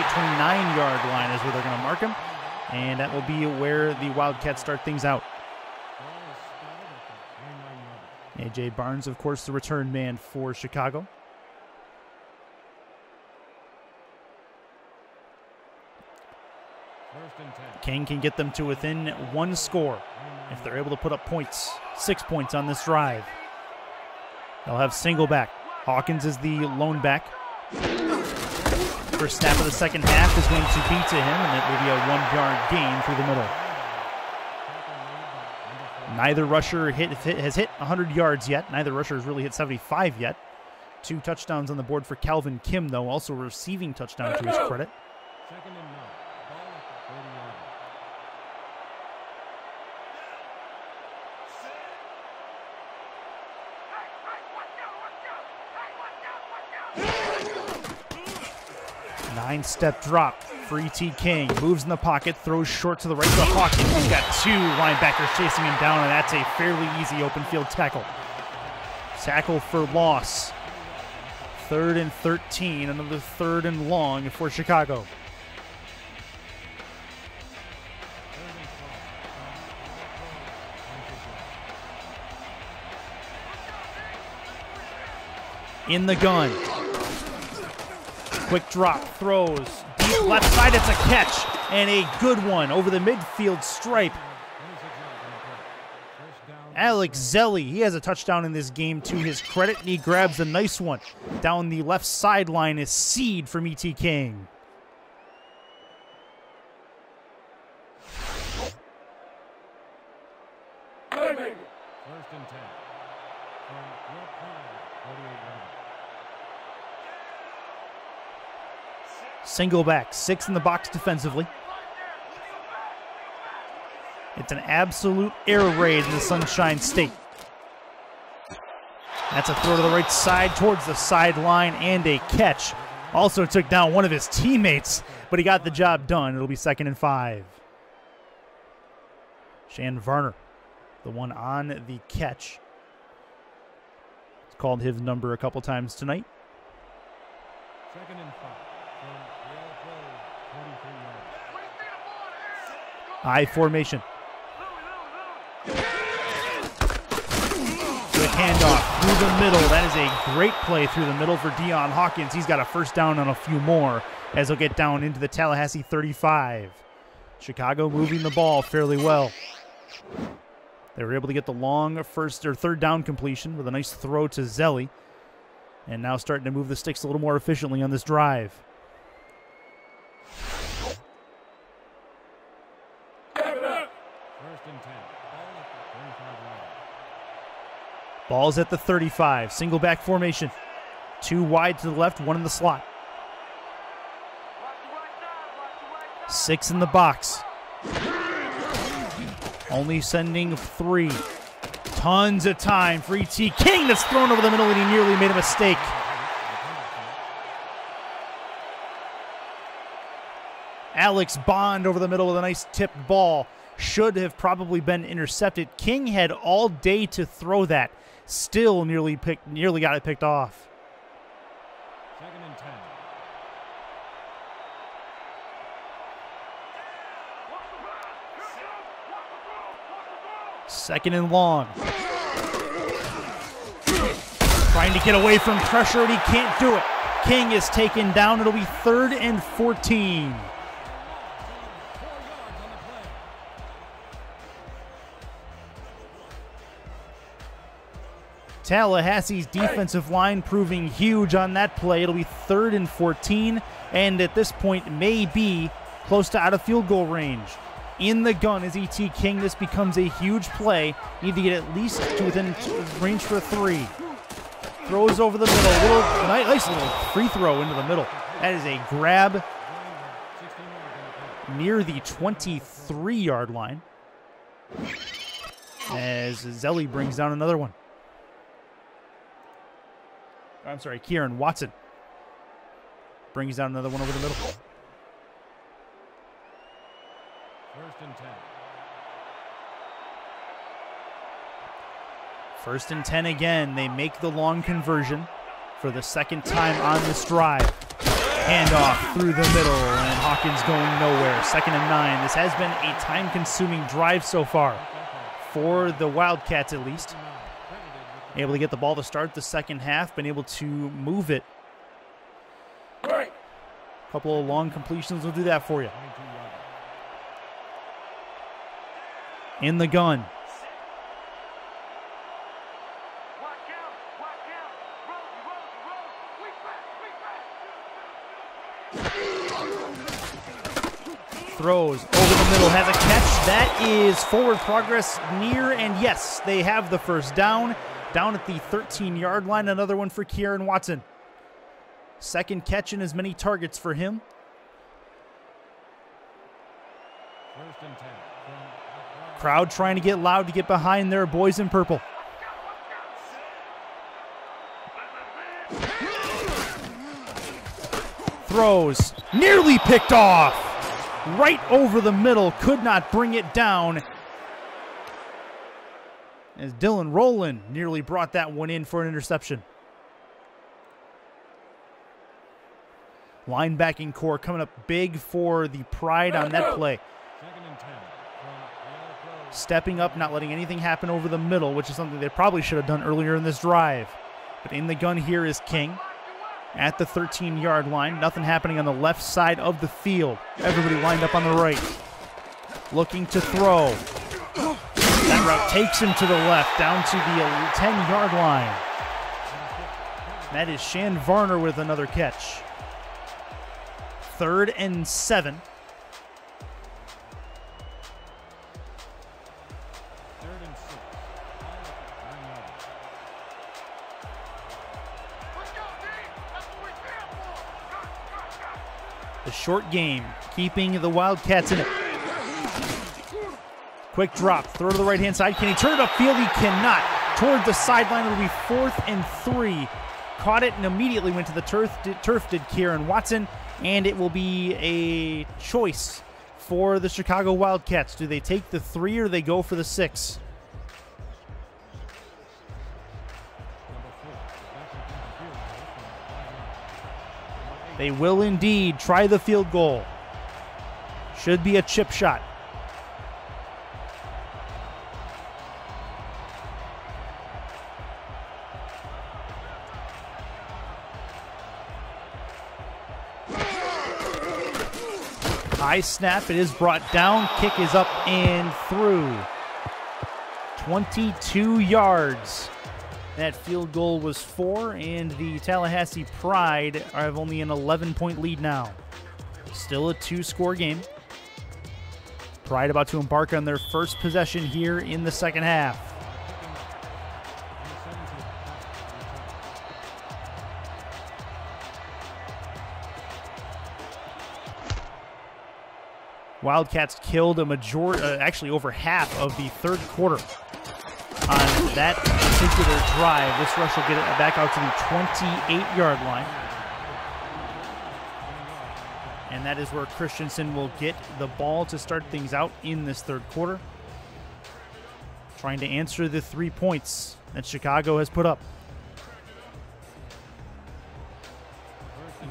29-yard line is where they're going to mark him. And that will be where the Wildcats start things out. A.J. Barnes, of course, the return man for Chicago. King can get them to within 1 score if they're able to put up points. 6 points on this drive. They'll have single back. Hawkins is the lone back. First snap of the second half is going to be to him, and it will be a 1-yard gain through the middle. Neither rusher has hit 100 yards yet. Neither rusher has really hit 75 yet. 2 touchdowns on the board for Calvin Kim, though, also a receiving touchdown to his credit. Second and 9. Ball at the 30-yard line. 9-step drop for E.T. King. Moves in the pocket, throws short to the right to Hawkins. He's got 2 linebackers chasing him down, and that's a fairly easy open field tackle. Tackle for loss. 3rd and 13, another 3rd and long for Chicago. In the gun. Quick drop, throws, deep left side, it's a catch, and a good one over the midfield stripe. Alex Zelli, he has a touchdown in this game to his credit, and he grabs a nice one. Down the left sideline is seed from E.T. King. First and 10. From your pride, 48-yard. Single back, 6 in the box defensively. It's an absolute air raid in the Sunshine State. That's a throw to the right side towards the sideline and a catch. Also took down one of his teammates, but he got the job done. It'll be 2nd and 5. Shann Varner, the one on the catch. He's called his number a couple times tonight. 2nd and 5. From your pride, 43-yard. I formation. Quick handoff through the middle. That is a great play through the middle for Deion Hawkins. He's got a first down on a few more as he'll get down into the Tallahassee 35. Chicago moving the ball fairly well. They were able to get the long first or third down completion with a nice throw to Zelli. And now starting to move the sticks a little more efficiently on this drive. First and 10. Ball at the 35-yard. Ball's at the 35. Single back formation. 2 wide to the left, 1 in the slot. 6 in the box. Only sending 3. Tons of time for E.T. King. That's thrown over the middle, and he nearly made a mistake. Alex Bond over the middle with a nice tipped ball. Should have probably been intercepted. King had all day to throw that. Still nearly got it picked off. 2nd and 10. Second and long. Trying to get away from pressure, and he can't do it. King is taken down. It'll be 3rd and 14. Tallahassee's defensive line proving huge on that play. It'll be 3rd and 14, and at this point may be close to out of field goal range. In the gun is E.T. King. This becomes a huge play. Need to get at least to within range for a 3. throws over the middle. Nice little free throw into the middle. That is a grab near the 23-yard line. As Zelli brings down another one. I'm sorry, Kieran Watson brings down another one over the middle. 1st and 10. 1st and 10 again. They make the long conversion for the second time on this drive. Handoff through the middle, and Hawkins going nowhere. 2nd and 9. This has been a time-consuming drive so far for the Wildcats, at least. Able to get the ball to start the second half, been able to move it. A couple of long completions will do that for you. In the gun. Throws over the middle, has a catch. That is forward progress near, and yes, they have the first down. Down at the 13-yard line, another one for Kieran Watson. Second catch and as many targets for him. 1st and 10. Crowd trying to get loud to get behind their boys in purple. Throws, nearly picked off. Right over the middle, could not bring it down. As Dylan Rowland nearly brought that one in for an interception. Linebacking core coming up big for the Pride on that play. 2nd and 10. Stepping up, not letting anything happen over the middle, which is something they probably should have done earlier in this drive. But in the gun here is King at the 13-yard line. Nothing happening on the left side of the field. Everybody lined up on the right. Looking to throw. That route takes him to the left, down to the 10-yard line. That is Shann Varner with another catch. 3rd and 7. 3rd and 6. The short game, keeping the Wildcats in it. Quick drop, throw to the right-hand side. Can he turn it upfield? He cannot. Toward the sideline, it'll be 4th and 3. Caught it and immediately went to the turf did Kieran Watson, and it will be a choice for the Chicago Wildcats. Do they take the 3 or do they go for the 6? They will indeed try the field goal. Should be a chip shot. High snap, it is brought down. Kick is up and through. 22 yards. That field goal was 4, and the Tallahassee Pride have only an 11-point lead now. Still a 2-score game. Pride about to embark on their first possession here in the second half. Wildcats killed a majority, actually over half of the third quarter on that particular drive. This rush will get it back out to the 28-yard line. And that is where Christensen will get the ball to start things out in this third quarter. Trying to answer the 3 points that Chicago has put up.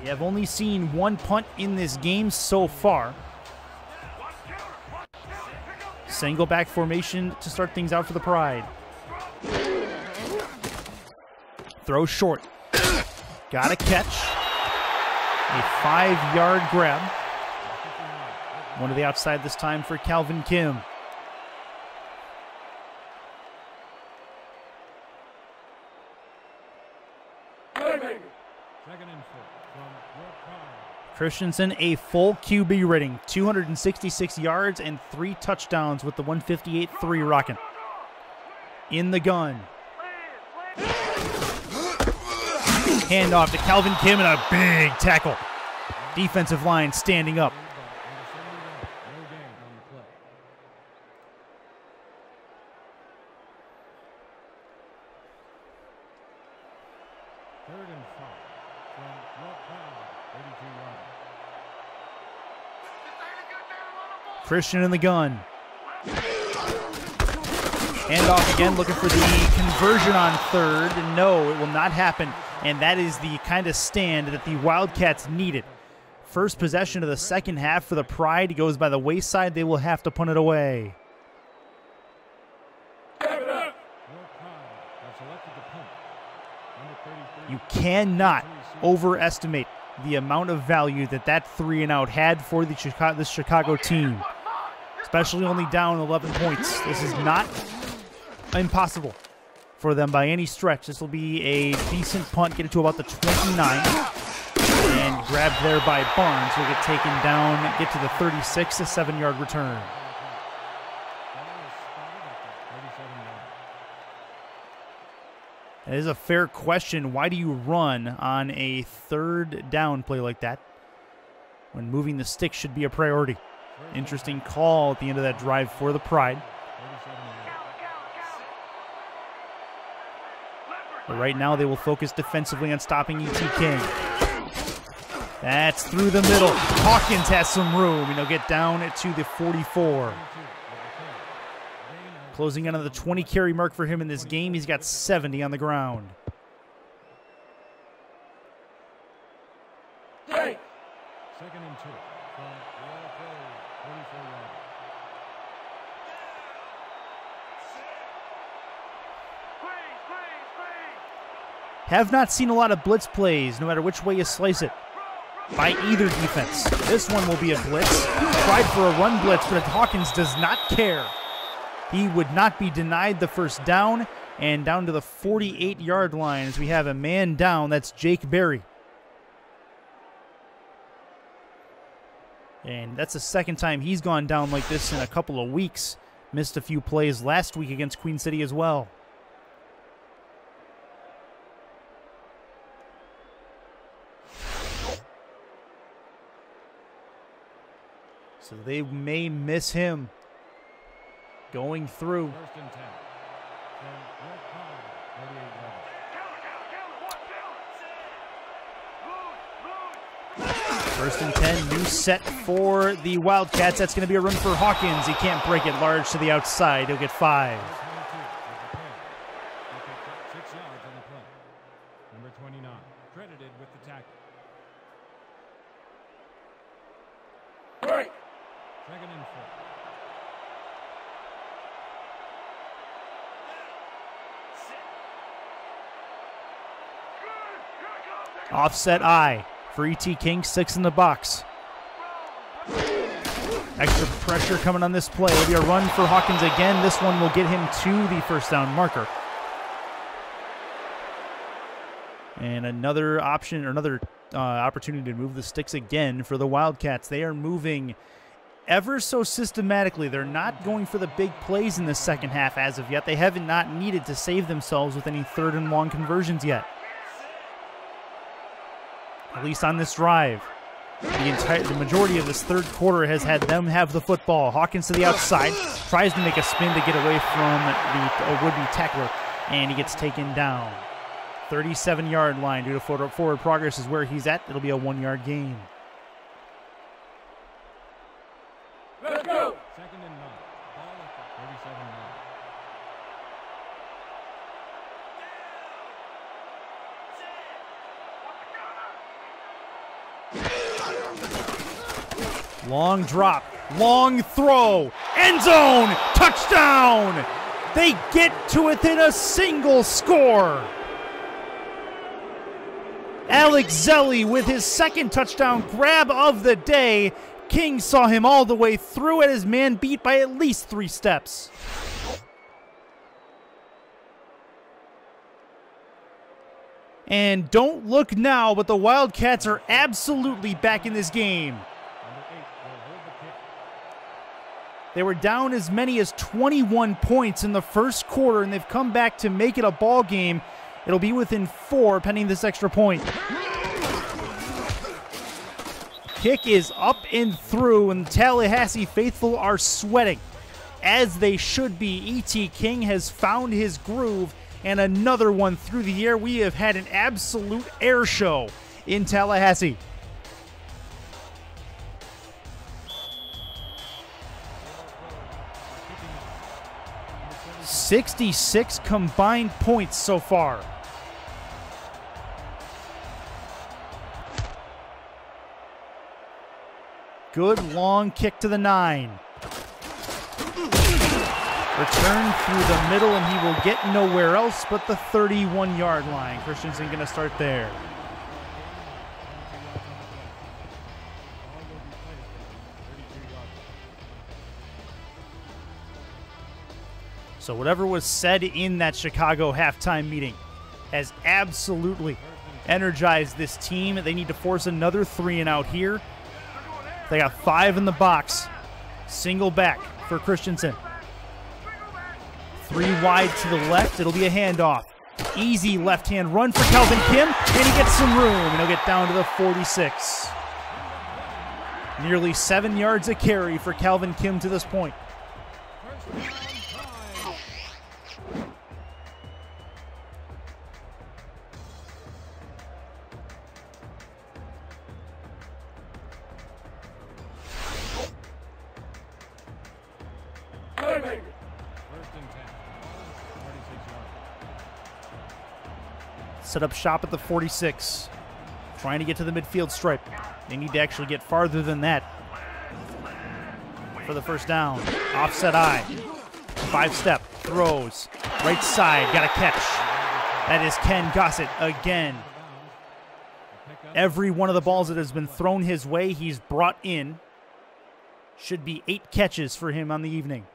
We have only seen 1 punt in this game so far. Single back formation to start things out for the Pride. Throw short. Got a catch. A 5-yard grab. One to the outside this time for Calvin Kim. Christensen, a full QB rating, 266 yards and 3 touchdowns with the 158-3 rocking. In the gun. Handoff to Calvin Kim and a big tackle. Defensive line standing up. Christian in the gun. Handoff again, looking for the conversion on third. No, it will not happen. And that is the kind of stand that the Wildcats needed. First possession of the second half for the Pride goes by the wayside. They will have to punt it away. You cannot overestimate the amount of value that 3-and-out had for this Chicago team. Especially only down 11 points. This is not impossible for them by any stretch. This will be a decent punt, get it to about the 29. And grabbed there by Barnes. Will get taken down, get to the 36, a 7-yard return. That is a fair question. Why do you run on a third down play like that when moving the stick should be a priority? Interesting call at the end of that drive for the Pride. But right now they will focus defensively on stopping E.T. King. That's through the middle. Hawkins has some room, and he'll get down to the 44. Closing in on the 20-carry mark for him in this game. He's got 70 on the ground. Second and 2 from the 44 yard. Have not seen a lot of blitz plays, no matter which way you slice it, by either defense. This one will be a blitz. Tried for a run blitz, but Hawkins does not care. He would not be denied the first down, and down to the 48-yard line as we have a man down. That's Jake Berry. And that's the second time he's gone down like this in a couple of weeks. Missed a few plays last week against Queen City as well. So they may miss him going through. First and 10. First and 10, new set for the Wildcats. That's going to be a run for Hawkins. He can't break it large to the outside. He'll get 5. 6 yards on the play. Number 29, credited with the tackle. Second and 4. Offset I for E.T. King, 6 in the box. Extra pressure coming on this play. It'll be a run for Hawkins again. This one will get him to the first down marker. And another option, or another opportunity to move the sticks again for the Wildcats. They are moving ever so systematically. They're not going for the big plays in the second half as of yet. They haven't not needed to save themselves with any third and long conversions yet. At least on this drive. The majority of this third quarter has had them have the football. Hawkins to the outside, tries to make a spin to get away from the would-be tackler, and he gets taken down. 37-yard line due to forward progress is where he's at. It'll be a 1-yard gain. Let's go. Second and 9. Ball at the 37-yard. Long drop, long throw, end zone, touchdown! They get to within a single score. Alex Zelli with his second touchdown grab of the day. King saw him all the way through at his man beat by at least 3 steps. And don't look now, but the Wildcats are absolutely back in this game. They were down as many as 21 points in the first quarter, and they've come back to make it a ball game It'll be within 4 pending this extra point. Kick is up and through, and the Tallahassee faithful are sweating, as they should be. E.T. King has found his groove, and another one through the air. We have had an absolute air show in Tallahassee. 66 combined points so far. Good long kick to the 9. Return through the middle, and he will get nowhere else but the 31-yard line. Christensen going to start there. So whatever was said in that Chicago halftime meeting has absolutely energized this team. They need to force another 3-and-out here. They got 5 in the box. Single back for Christensen. 3 wide to the left. It'll be a handoff. Easy left-hand run for Calvin Kim, and he gets some room, and he'll get down to the 46. Nearly 7 yards a carry for Calvin Kim to this point. Set up shop at the 46. Trying to get to the midfield stripe. They need to actually get farther than that for the first down. Offset eye. 5-step. Throws. Right side. Got a catch. That is Ken Gossett again. Every one of the balls that has been thrown his way, he's brought in. Should be 8 catches for him on the evening.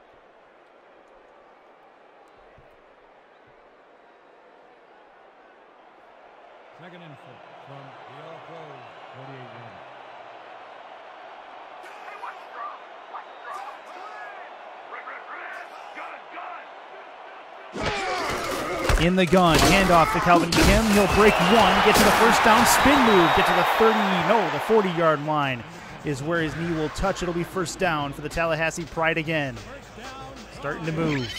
Second and 4 from the All-Pro 48 yards. In the gun, handoff to Calvin Kim. He'll break 1, get to the first down, spin move, get to the 40-yard line is where his knee will touch. It'll be first down for the Tallahassee Pride again. Starting to move.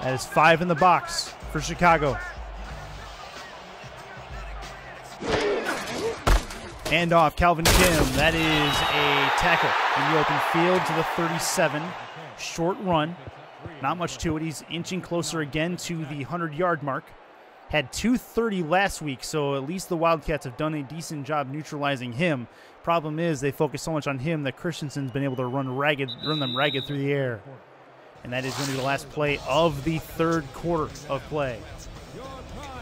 That is 5 in the box for Chicago. Hand off, Calvin Kim. That is a tackle in the open field to the 37. Short run. Not much to it. He's inching closer again to the 100-yard mark. Had 230 last week, so at least the Wildcats have done a decent job neutralizing him. Problem is they focus so much on him that Christensen's been able to run them ragged through the air. And that is going to be the last play of the third quarter of play.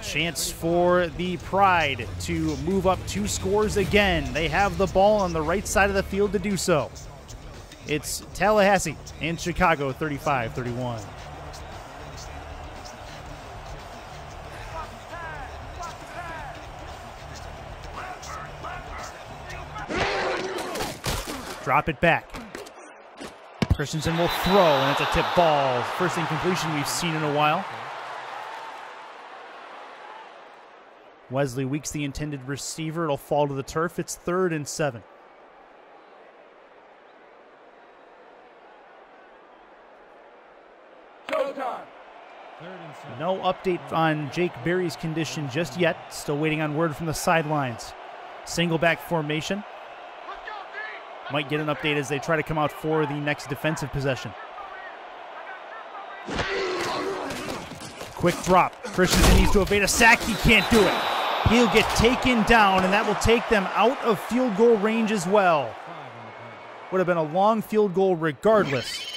Chance for the Pride to move up 2 scores again. They have the ball on the right side of the field to do so. It's Tallahassee and Chicago 35-31. Drop it back. Christensen will throw, and it's a tip ball. First incompletion we've seen in a while. Wesley Weeks, the intended receiver. It'll fall to the turf. It's 3rd and 7. No update on Jake Berry's condition just yet. Still waiting on word from the sidelines. Single back formation. Might get an update as they try to come out for the next defensive possession. Quick drop. Christensen needs to evade a sack. He can't do it. He'll get taken down, and that will take them out of field goal range as well. Would have been a long field goal regardless.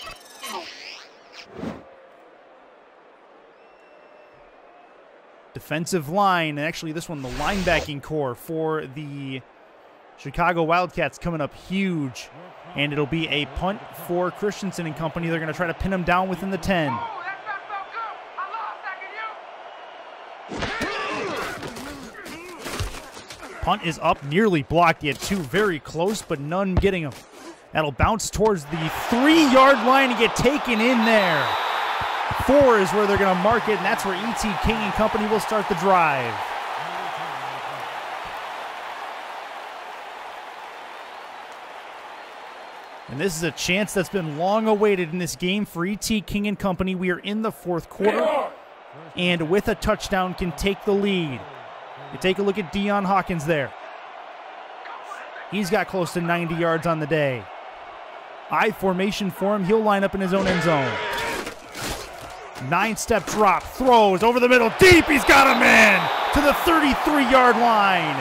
Defensive line, and actually this one, the linebacking core for the Chicago Wildcats coming up huge, and it'll be a punt for Christensen and company. They're going to try to pin him down within the 10. Punt is up, nearly blocked. He had two very close, but none getting him. That'll bounce towards the 3-yard line and get taken in there. 4 is where they're going to mark it, and that's where E.T. King and company will start the drive. And this is a chance that's been long awaited in this game for E.T. King and company. We are in the 4th quarter, and with a touchdown can take the lead. You take a look at Deion Hawkins there. He's got close to 90 yards on the day. I formation for him. He'll line up in his own end zone. 9-step drop, throws over the middle, deep. He's got him in to the 33-yard line.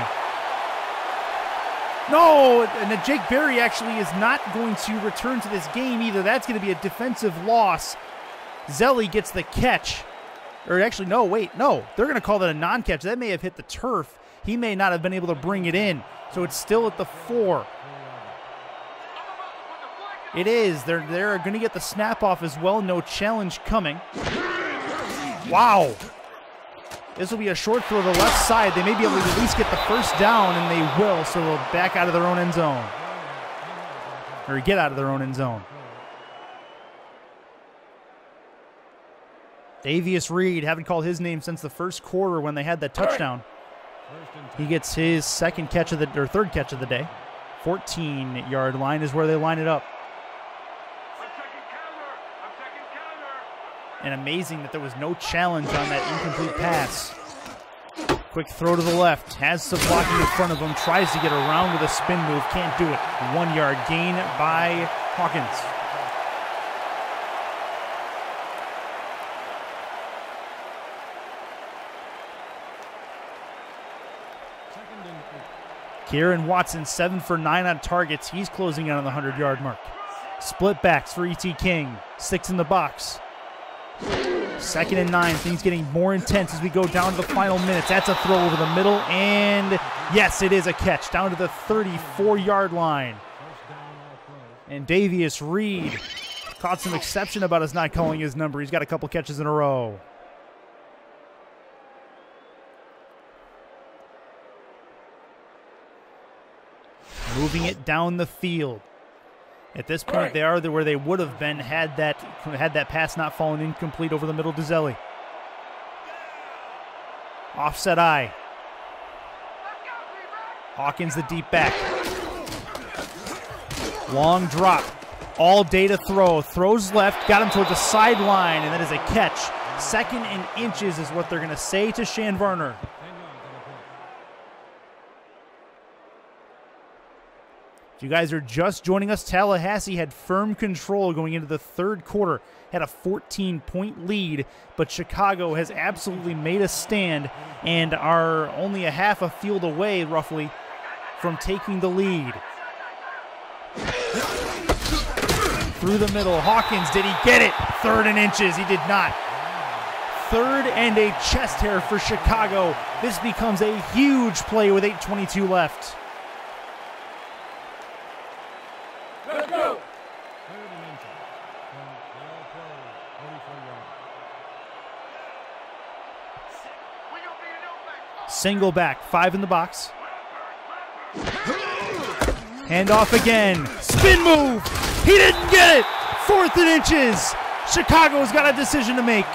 No, and Jake Berry actually is not going to return to this game either. That's going to be a defensive loss. Zelli gets the catch. Or actually, no, wait, no. They're going to call that a non-catch. That may have hit the turf. He may not have been able to bring it in. So it's still at the 4. It is. They're going to get the snap off as well. No challenge coming. Wow. This will be a short throw to the left side. They may be able to at least get the first down, and they will. So they'll back out of their own end zone. Or get out of their own end zone. Davius Reed, haven't called his name since the 1st quarter when they had that touchdown. He gets his third catch of the day. 14-yard line is where they line it up. And amazing that there was no challenge on that incomplete pass. Quick throw to the left. Has some blocking in front of him. Tries to get around with a spin move. Can't do it. 1-yard gain by Hawkins. Kieran Watson, 7 for 9 on targets. He's closing in on the 100-yard mark. Split backs for E.T. King. 6 in the box. 2nd and 9. Things getting more intense as we go down to the final minutes. That's a throw over the middle, and yes, it is a catch down to the 34-yard line. And Davius Reed caught some exception about us not calling his number. He's got a couple catches in a row. Moving it down the field. At this point, they are where they would have been had that pass not fallen incomplete over the middle to Zelli. Offset eye. Hawkins the deep back. Long drop. All day to throw. Throws left. Got him towards the sideline, and that is a catch. 2nd and inches is what they're going to say to Shann Varner. If you guys are just joining us, Tallahassee had firm control going into the 3rd quarter, had a 14-point lead, but Chicago has absolutely made a stand and are only a half a field away, roughly, from taking the lead. Through the middle, Hawkins, did he get it? 3rd and inches, he did not. 3rd and a chest hair for Chicago. This becomes a huge play with 8:22 left. Let's go! 3rd and inches from the all-pro 44 yards. Single back, 5 in the box. Hand off again. Spin move. He didn't get it. 4th and inches. Chicago's got a decision to make.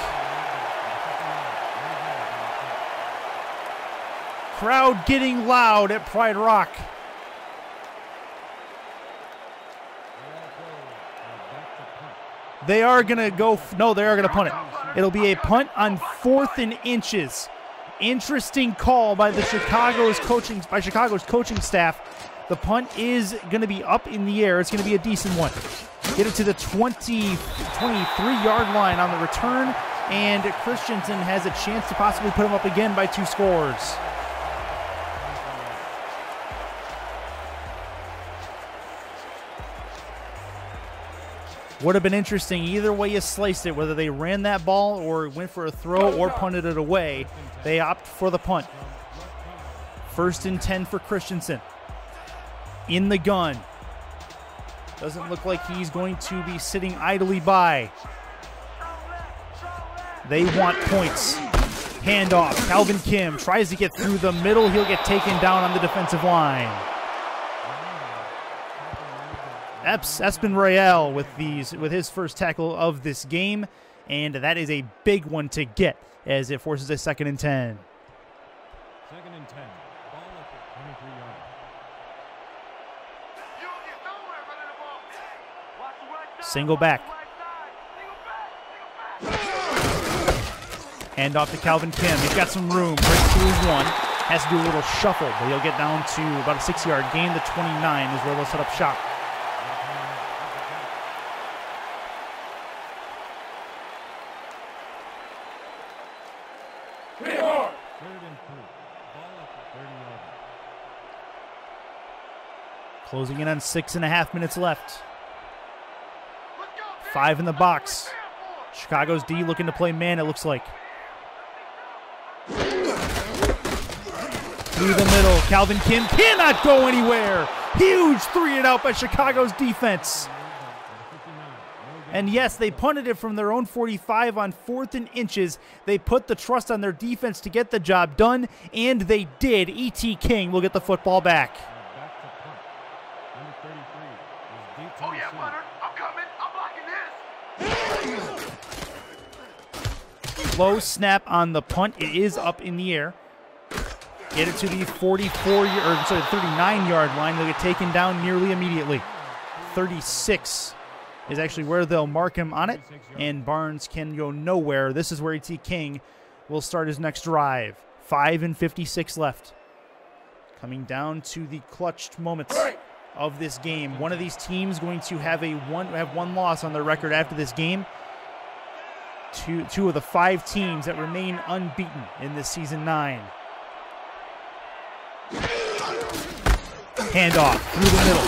Crowd getting loud at Pride Rock. They are going to go, no, they are going to punt it. It'll be a punt on 4th and inches. Interesting call by Chicago's coaching staff. The punt is going to be up in the air. It's going to be a decent one. Get it to the 23-yard line on the return, and Christensen has a chance to possibly put him up again by 2 scores. Would have been interesting either way you sliced it, whether they ran that ball or went for a throw or punted it away. They opt for the punt. 1st and 10 for Christensen. In the gun. Doesn't look like he's going to be sitting idly by. They want points. Handoff. Calvin Kim tries to get through the middle. He'll get taken down on the defensive line. Espen Royale with his first tackle of this game, and that is a big one to get as it forces a 2nd and 10. 2nd and 10. Ball at the 23-yard. Single back. Hand off to Calvin Kim. He's got some room. Breaks through one. Has to do a little shuffle, but he'll get down to about a 6-yard gain. The 29 is where they'll set up shop. Closing in on 6.5 minutes left. 5 in the box. Chicago's D looking to play man, it looks like. Through the middle, Calvin Kim cannot go anywhere. Huge 3-and-out by Chicago's defense. And yes, they punted it from their own 45 on 4th and inches. They put the trust on their defense to get the job done, and they did. E.T. King will get the football back. Oh yeah, Bunner, I'm coming. I'm blocking this. Low snap on the punt. It is up in the air. Get it to the 39-yard line. They'll get taken down nearly immediately. 36 is actually where they'll mark him on it, and Barnes can go nowhere. This is where E.T. King will start his next drive. 5:56 left. Coming down to the clutched moments of this game. One of these teams going to have one loss on their record after this game. Two of the 5 teams that remain unbeaten in this season 9. Handoff through the middle.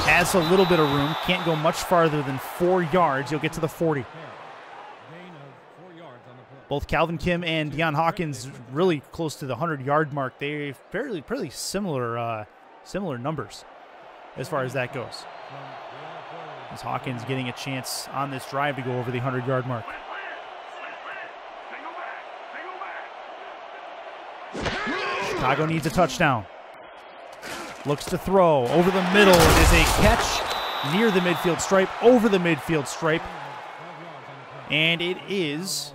Has a little bit of room. Can't go much farther than 4 yards. He'll get to the 40. Both Calvin Kim and Deion Hawkins really close to the 100-yard mark. They're fairly similar numbers as far as that goes. As Hawkins getting a chance on this drive to go over the 100-yard mark. Chicago needs a touchdown. Looks to throw over the middle. It is a catch near the midfield stripe, over the midfield stripe. And it is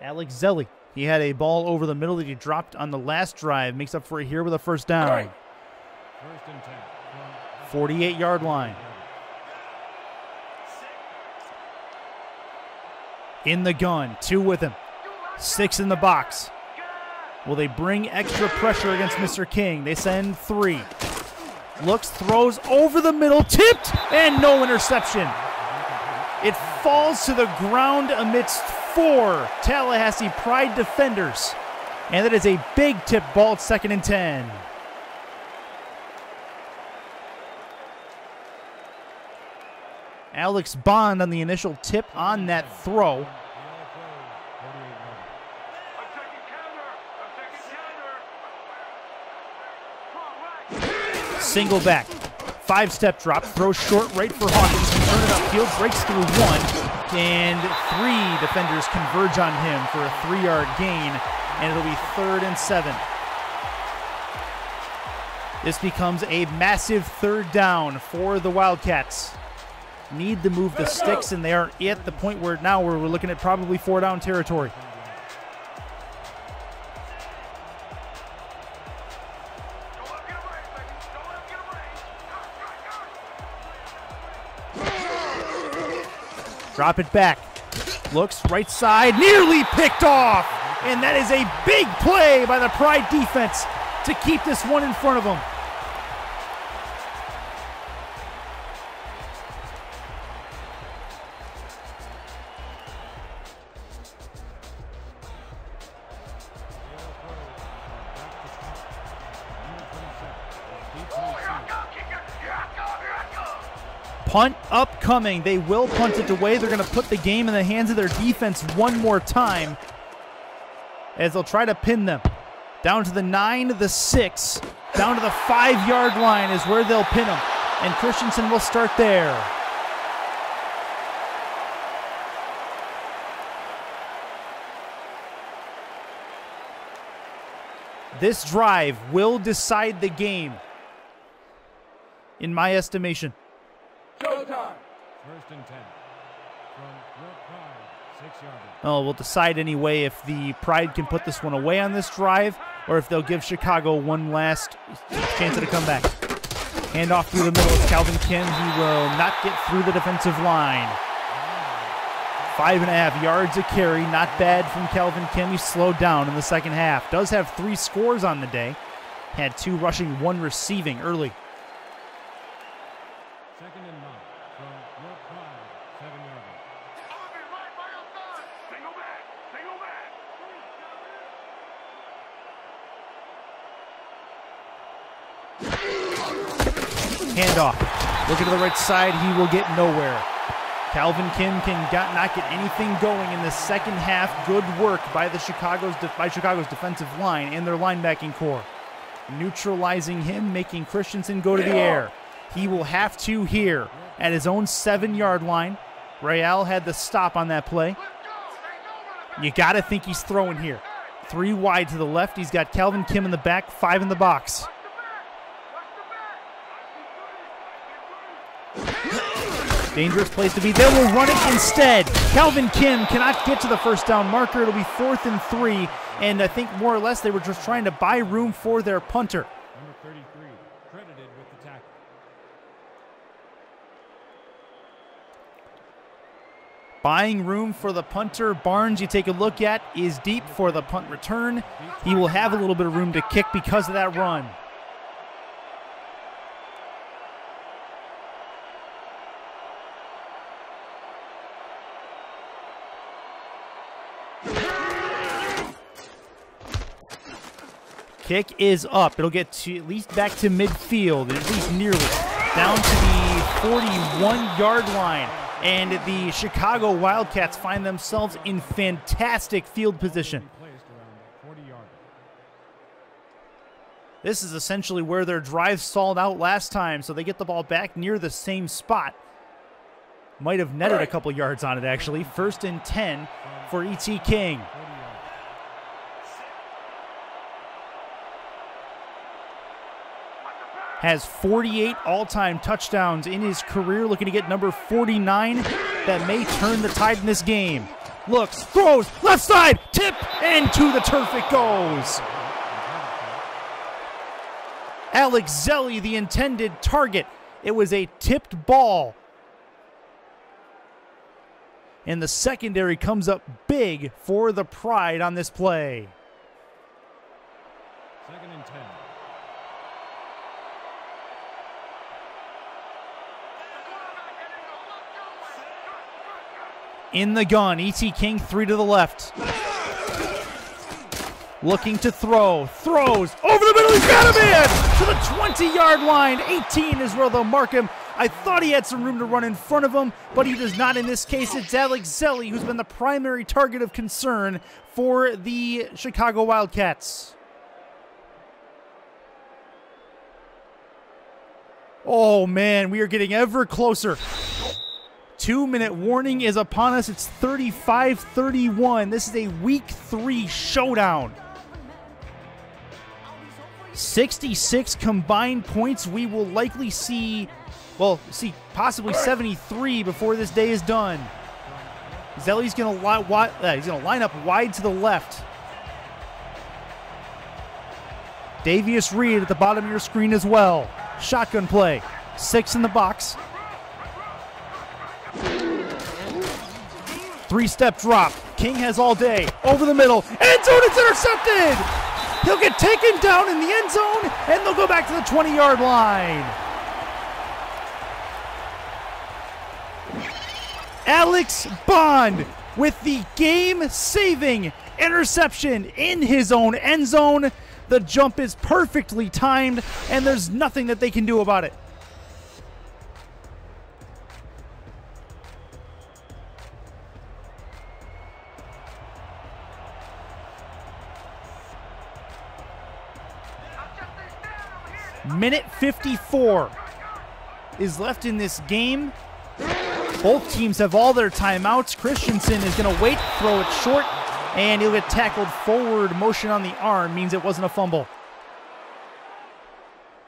Alex Zelli. He had a ball over the middle that he dropped on the last drive. Makes up for it here with a first down. 48-yard line. In the gun, 2 with him. 6 in the box. Will they bring extra pressure against Mr. King? They send 3. Looks, throws over the middle, tipped, and no interception. It falls to the ground amidst 4 Tallahassee Pride defenders. And that is a big tip ball at 2nd and 10. Alex Bond on the initial tip on that throw. Single back. 5-step drop. Throw short right for Hawkins. Can turn it upfield. Breaks through 1. And 3 defenders converge on him for a 3-yard gain. And it'll be 3rd and 7. This becomes a massive 3rd down for the Wildcats. Need to move the sticks, and they are at the point where now we're looking at probably 4-down territory. Drop it back. Looks right side, nearly picked off. And that is a big play by the Pride defense to keep this one in front of them. Punt upcoming. They will punt it away. They're going to put the game in the hands of their defense one more time as they'll try to pin them. Down to the 9, the 6, down to the 5-yard line is where they'll pin him. And Christensen will start there. This drive will decide the game, in my estimation. Showtime. 1st and 10 from your Pride, 6-yard line. Oh, we'll decide anyway if the Pride can put this one away on this drive or if they'll give Chicago one last chance at a comeback. Handoff through the middle of Calvin Kim. He will not get through the defensive line. 5.5 yards a carry. Not bad from Calvin Kim. He slowed down in the second half. Does have 3 scores on the day. Had 2 rushing, 1 receiving early. 2nd and 9 from your Pride, 7-yard line. Handoff. Looking to the right side, he will get nowhere. Calvin Kim not get anything going in the second half. Good work by Chicago's defensive line and their linebacking core. Neutralizing him, making Christensen go to the air. He will have to here at his own 7-yard line. Real had the stop on that play. You got to think he's throwing here. 3 wide to the left. He's got Calvin Kim in the back, 5 in the box. Dangerous place to be. They will run it instead. Calvin Kim cannot get to the first down marker. It'll be 4th and 3, and I think more or less they were just trying to buy room for their punter. Number 33, credited with the tackle. Buying room for the punter. Barnes, you take a look at, is deep for the punt return. He will have a little bit of room to kick because of that run. Kick is up. It'll get to at least back to midfield, at least nearly. Down to the 41-yard line. And the Chicago Wildcats find themselves in fantastic field position. This is essentially where their drive stalled out last time, so they get the ball back near the same spot. Might have netted a couple yards on it, actually. 1st and 10 for E.T. King. Has 48 all-time touchdowns in his career, looking to get number 49. That may turn the tide in this game. Looks, throws, left side, tip, and to the turf it goes. Alex Zelli, the intended target. It was a tipped ball. And the secondary comes up big for the Pride on this play. 2nd and 10. In the gun, E.T. King 3 to the left. Looking to throw, throws, over the middle, he's got him in! To the 20-yard line, 18 is where they'll mark him. I thought he had some room to run in front of him, but he does not in this case. It's Alex Zelli who's been the primary target of concern for the Chicago Wildcats. Oh man, we are getting ever closer. 2-minute warning is upon us. It's 35-31. This is a week 3 showdown. 66 combined points. We will likely see possibly 73 before this day is done. Zelli's going to line up wide to the left. Davius Reed at the bottom of your screen as well. Shotgun play. 6 in the box. 3-step drop. King has all day. Over the middle. End zone, it's intercepted! He'll get taken down in the end zone, and they'll go back to the 20-yard line. Alex Bond with the game-saving interception in his own end zone. The jump is perfectly timed, and there's nothing that they can do about it. Minute 54 is left in this game. Both teams have all their timeouts. Christensen is going to wait, throw it short, and he'll get tackled forward. Motion on the arm means it wasn't a fumble.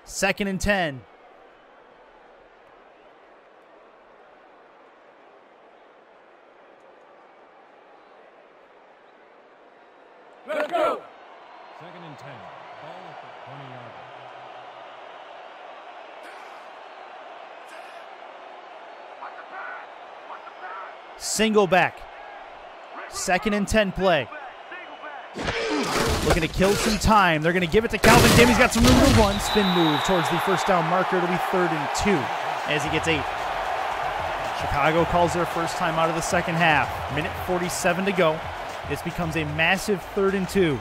2nd and 10. Let's go. 2nd and 10. Ball at the 20-yard line. Single back. 2nd and 10 play. Looking to kill some time. They're going to give it to Calvin Kim. He's got some room to run. Spin move towards the first down marker. It'll be 3rd and 2 as he gets 8. Chicago calls their first time out of the second half. Minute 47 to go. This becomes a massive 3rd and 2.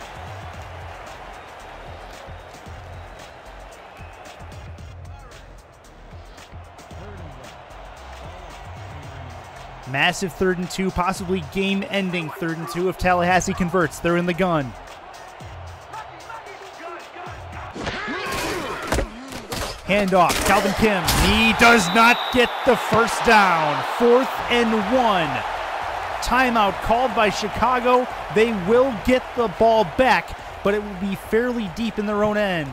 Massive 3rd and 2, possibly game-ending 3rd and 2 if Tallahassee converts. They're in the gun. Handoff, Calvin Kim. He does not get the first down. 4th and 1. Timeout called by Chicago. They will get the ball back, but it will be fairly deep in their own end.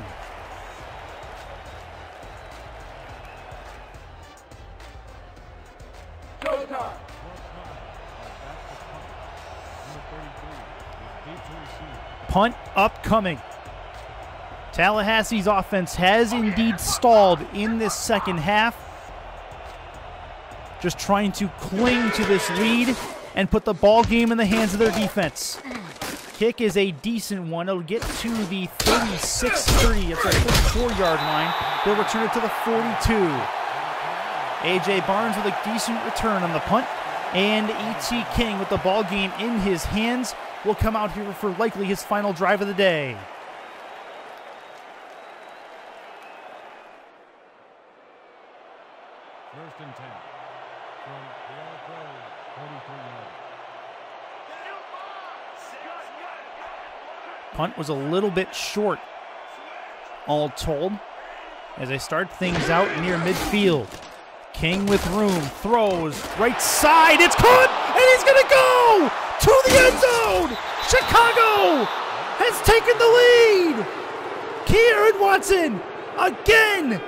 Punt upcoming. Tallahassee's offense has indeed stalled in this second half. Just trying to cling to this lead and put the ball game in the hands of their defense. Kick is a decent one. It'll get to the 36-30. It's a 34-yard line. They'll return it to the 42. A.J. Barnes with a decent return on the punt. And E.T. King with the ball game in his hands will come out here for likely his final drive of the day. First and 10 from the All-Pro 43-yard. Punt was a little bit short, all told, as they start things out near midfield. King with room, throws, right side, it's caught, and he's going to go to the end zone! Chicago has taken the lead! Kieran Watson, again!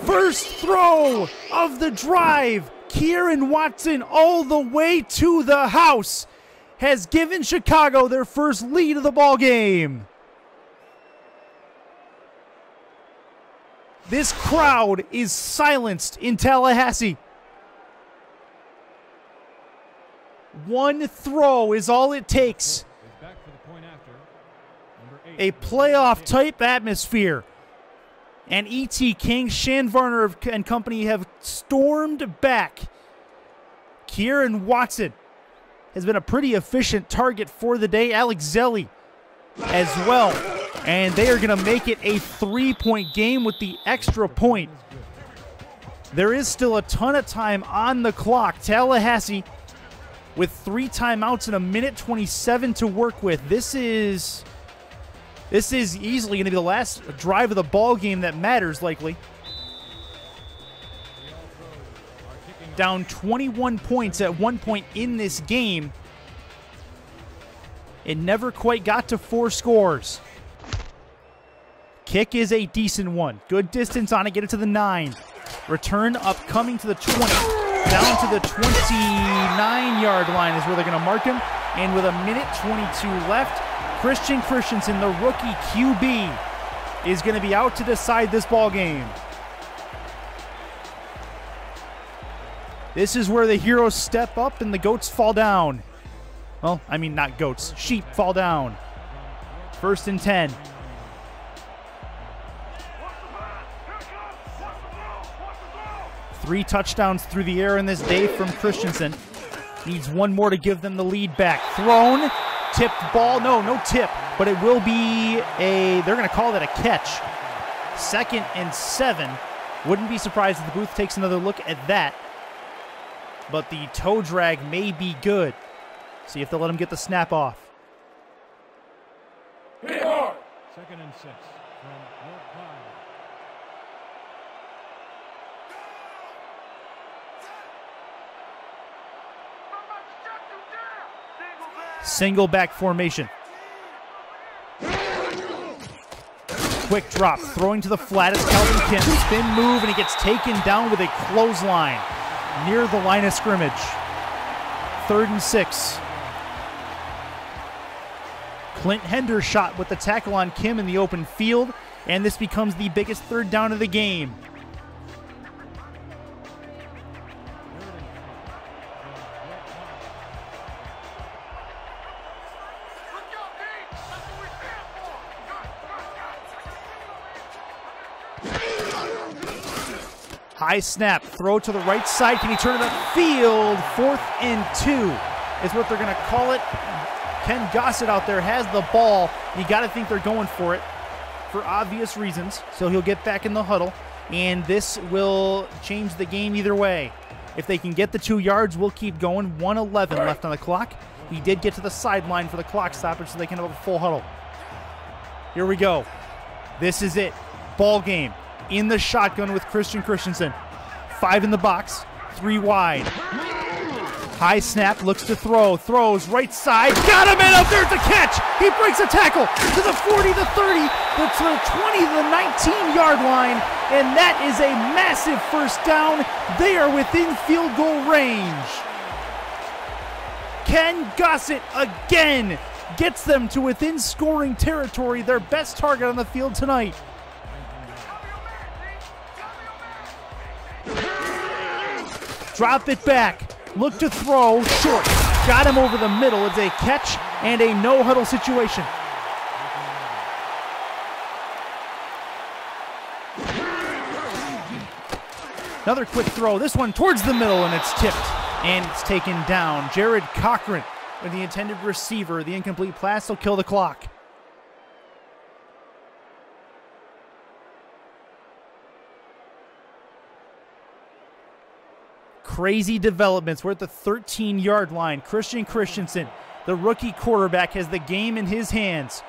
First throw of the drive, Kieran Watson all the way to the house, has given Chicago their first lead of the ball game. This crowd is silenced in Tallahassee. One throw is all it takes. A playoff-type atmosphere. And E.T. King, Shann Varner and company have stormed back. Kieran Watson has been a pretty efficient target for the day. Alex Zelli as well. And they are going to make it a 3-point game with the extra point. There is still a ton of time on the clock. Tallahassee with 3 timeouts and a minute 27 to work with. This is easily going to be the last drive of the ball game that matters, likely. Down 21 points at one point in this game. It never quite got to 4 scores. Kick is a decent one. Good distance on it. Get it to the 9. Return upcoming to the 20. Down to the 29-yard line is where they're going to mark him. And with a minute 22 left, Christensen, the rookie QB, is going to be out to decide this ball game. This is where the heroes step up and the goats fall down. Well, I mean not goats. Sheep fall down. 1st and 10. Three touchdowns through the air in this day from Christensen. Needs one more to give them the lead back. Thrown, tipped ball. No tip, but it will be they're going to call that a catch. 2nd and 7. Wouldn't be surprised if the booth takes another look at that. But the toe drag may be good. See if they'll let him get the snap off. 2nd and 6 from Will Pride. Single back formation. Quick drop, throwing to the flat as Calvin Kim. Spin move, and he gets taken down with a clothesline near the line of scrimmage. 3rd and 6. Clint Hendershot with the tackle on Kim in the open field, and this becomes the biggest 3rd down of the game. High snap, throw to the right side. Can he turn it upfield? 4th and 2 is what they're going to call it. Ken Gossett out there has the ball. You got to think they're going for it for obvious reasons. So he'll get back in the huddle, and this will change the game either way. If they can get the 2 yards, we'll keep going. 1:11 left on the clock. He did get to the sideline for the clock stoppage, so they can have a full huddle. Here we go. This is it. Ball game. In the shotgun with Christian Christensen. 5 in the box, 3 wide. High snap, looks to throw, throws right side, got him in, up there's a catch. He breaks a tackle to the 40, the 30, to the 20, the 19-yard line, and that is a massive 1st down. They are within field goal range. Ken Gossett again gets them to within scoring territory, their best target on the field tonight. Drop it back. Look to throw. Short. Got him over the middle. It's a catch and a no-huddle situation. Another quick throw. This one towards the middle, and it's tipped. And it's taken down. Jared Cochran with the intended receiver. The incomplete pass will kill the clock. Crazy developments. We're at the 13-yard line. Christian Christensen, the rookie quarterback, has the game in his hands,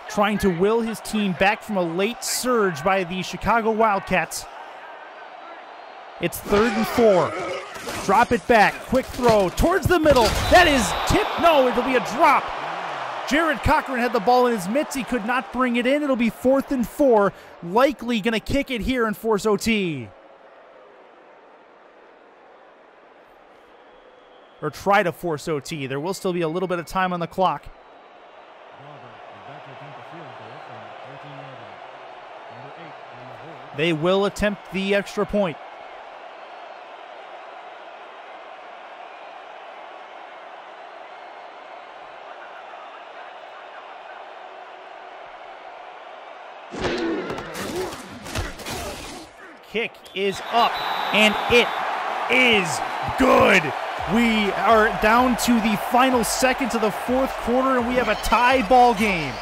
trying to will his team back from a late surge by the Chicago Wildcats. It's 3rd and 4. Drop it back. Quick throw towards the middle. That is tipped. No, it'll be a drop. Jared Cochran had the ball in his mitts. He could not bring it in. It'll be 4th and 4. Likely going to kick it here and force OT. Or try to force OT. There will still be a little bit of time on the clock. They will attempt the extra point. Kick is up, and it is good. We are down to the final seconds of the 4th quarter, and we have a tie ball game.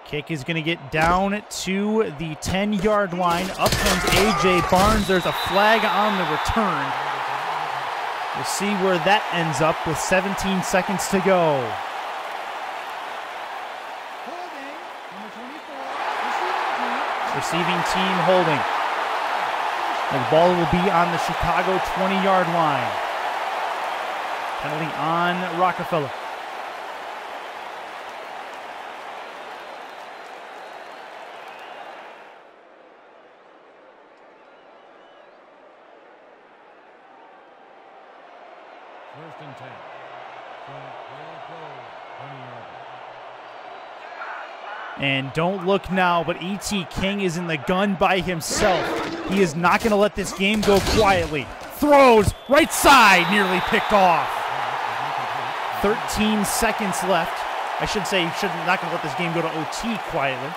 Kick is going to get down to the 10-yard line. Up comes A.J. Barnes. There's a flag on the return. We'll see where that ends up with 17 seconds to go. Holding, number 24, Receiving team holding. The ball will be on the Chicago 20-yard line. Penalty on Rockefeller. First and 10 from Will 20-yard. And don't look now, but E.T. King is in the gun by himself. He is not going to let this game go quietly. Throws right side, nearly picked off. 13 seconds left. I should say, not going to let this game go to OT quietly.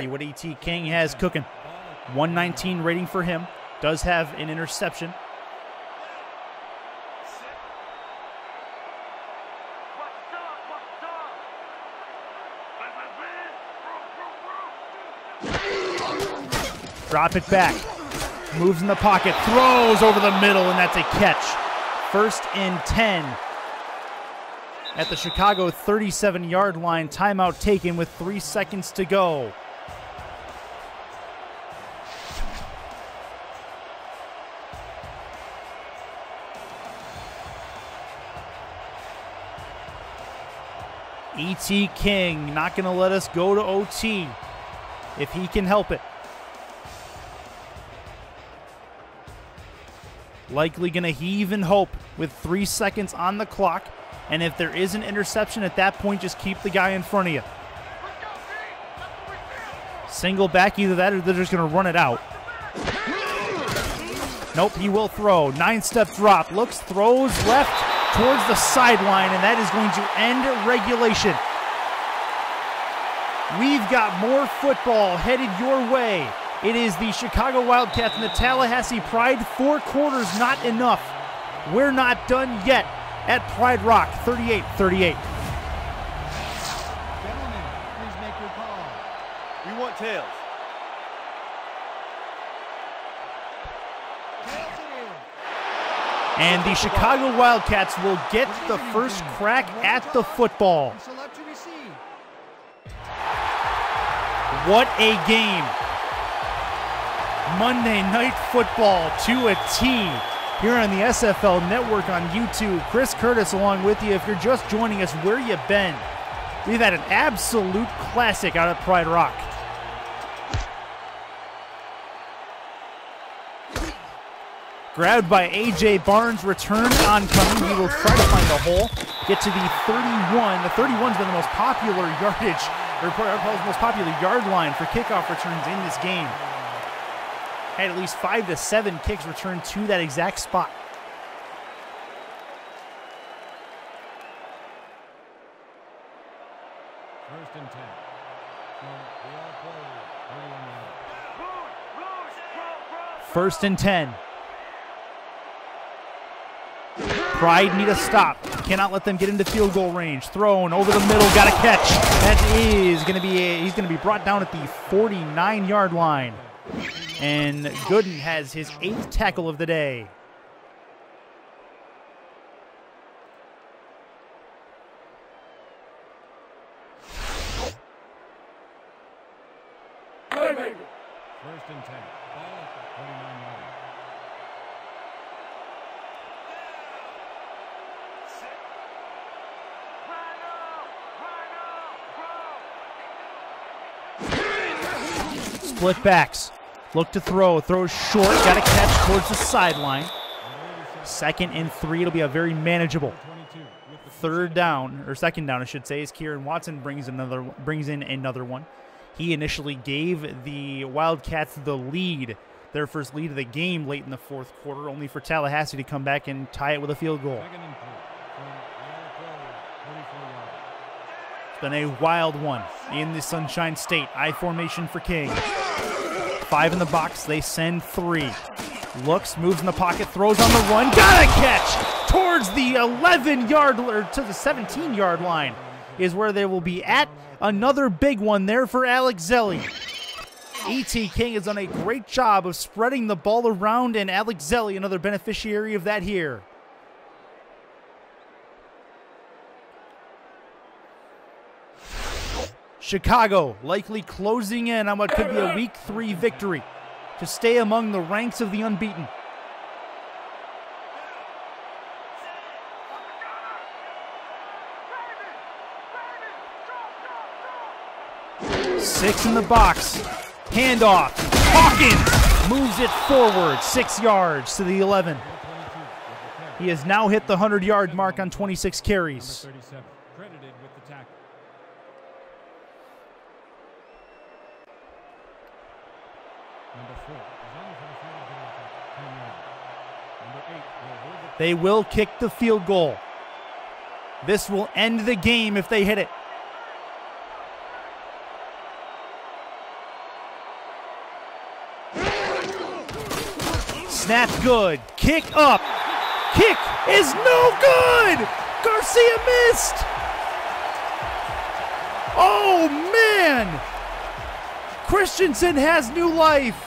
see what E.T. King has cooking. 119 rating for him. Does have an interception. Drop it back. Moves in the pocket. Throws over the middle, and that's a catch. 1st and 10. At the Chicago 37-yard line. Timeout taken with 3 seconds to go. E.T. King not going to let us go to OT if he can help it. Likely going to heave and hope with 3 seconds on the clock. And if there is an interception at that point, just keep the guy in front of you. Single back, either that or they're just going to run it out. Nope, he will throw. 9-step drop. Looks, throws left towards the sideline, and that is going to end regulation. We've got more football headed your way. It is the Chicago Wildcats and the Tallahassee Pride. 4 quarters not enough. We're not done yet at Pride Rock, 38-38. Gentlemen, please make your call. We want tails. Tails it is. And the Chicago Wildcats will get the first crack at the football. Select to receive. What a game. Monday Night Football to a T here on the SFL Network on YouTube. Chris Curtis along with you. If you're just joining us, where you been? We've had an absolute classic out at Pride Rock. Grabbed by A.J. Barnes, return oncoming. He will try to find the hole. Get to the 31. The 31's been the most popular yardage, or the most popular yard line for kickoff returns in this game. Had at least 5 to 7 kicks returned to that exact spot. First and 10. From the all-pro 31-yard. 1st and 10. Pride need a stop. Cannot let them get into field goal range. Thrown over the middle, got a catch. That is going to be he's going to be brought down at the 49-yard line. And Gooden has his 8th tackle of the day. First and 10. Ball at the 49-yard. Split backs. Look to throw. Throws short. Got a catch towards the sideline. 2nd and 3. It'll be a very manageable 3rd down, or 2nd down, I should say, as Kieran Watson brings in another one. He initially gave the Wildcats the lead, their first lead of the game late in the 4th quarter, only for Tallahassee to come back and tie it with a field goal. 2nd and 3 from the all-pro 44-yard. It's been a wild one in the Sunshine State. I formation for King. 5 in the box, they send 3. Looks, moves in the pocket, throws on the run, got a catch towards the 11-yard, or to the 17-yard line is where they will be at. Another big one there for Alex Zelli. E.T. King has done a great job of spreading the ball around, and Alex Zelli, another beneficiary of that here. Chicago likely closing in on what could be a Week 3 victory to stay among the ranks of the unbeaten. Six in the box. Handoff. Hawkins moves it forward 6 yards to the 11. He has now hit the 100-yard mark on 26 carries. Number 37, credited with the tackle. Number 4 is on for the field goal. 10 yards. Number 8 will hold the They will kick the field goal. This will end the game if they hit it. Snap good. Kick up. Kick is no good. Garcia missed. Oh, man. Christensen has new life.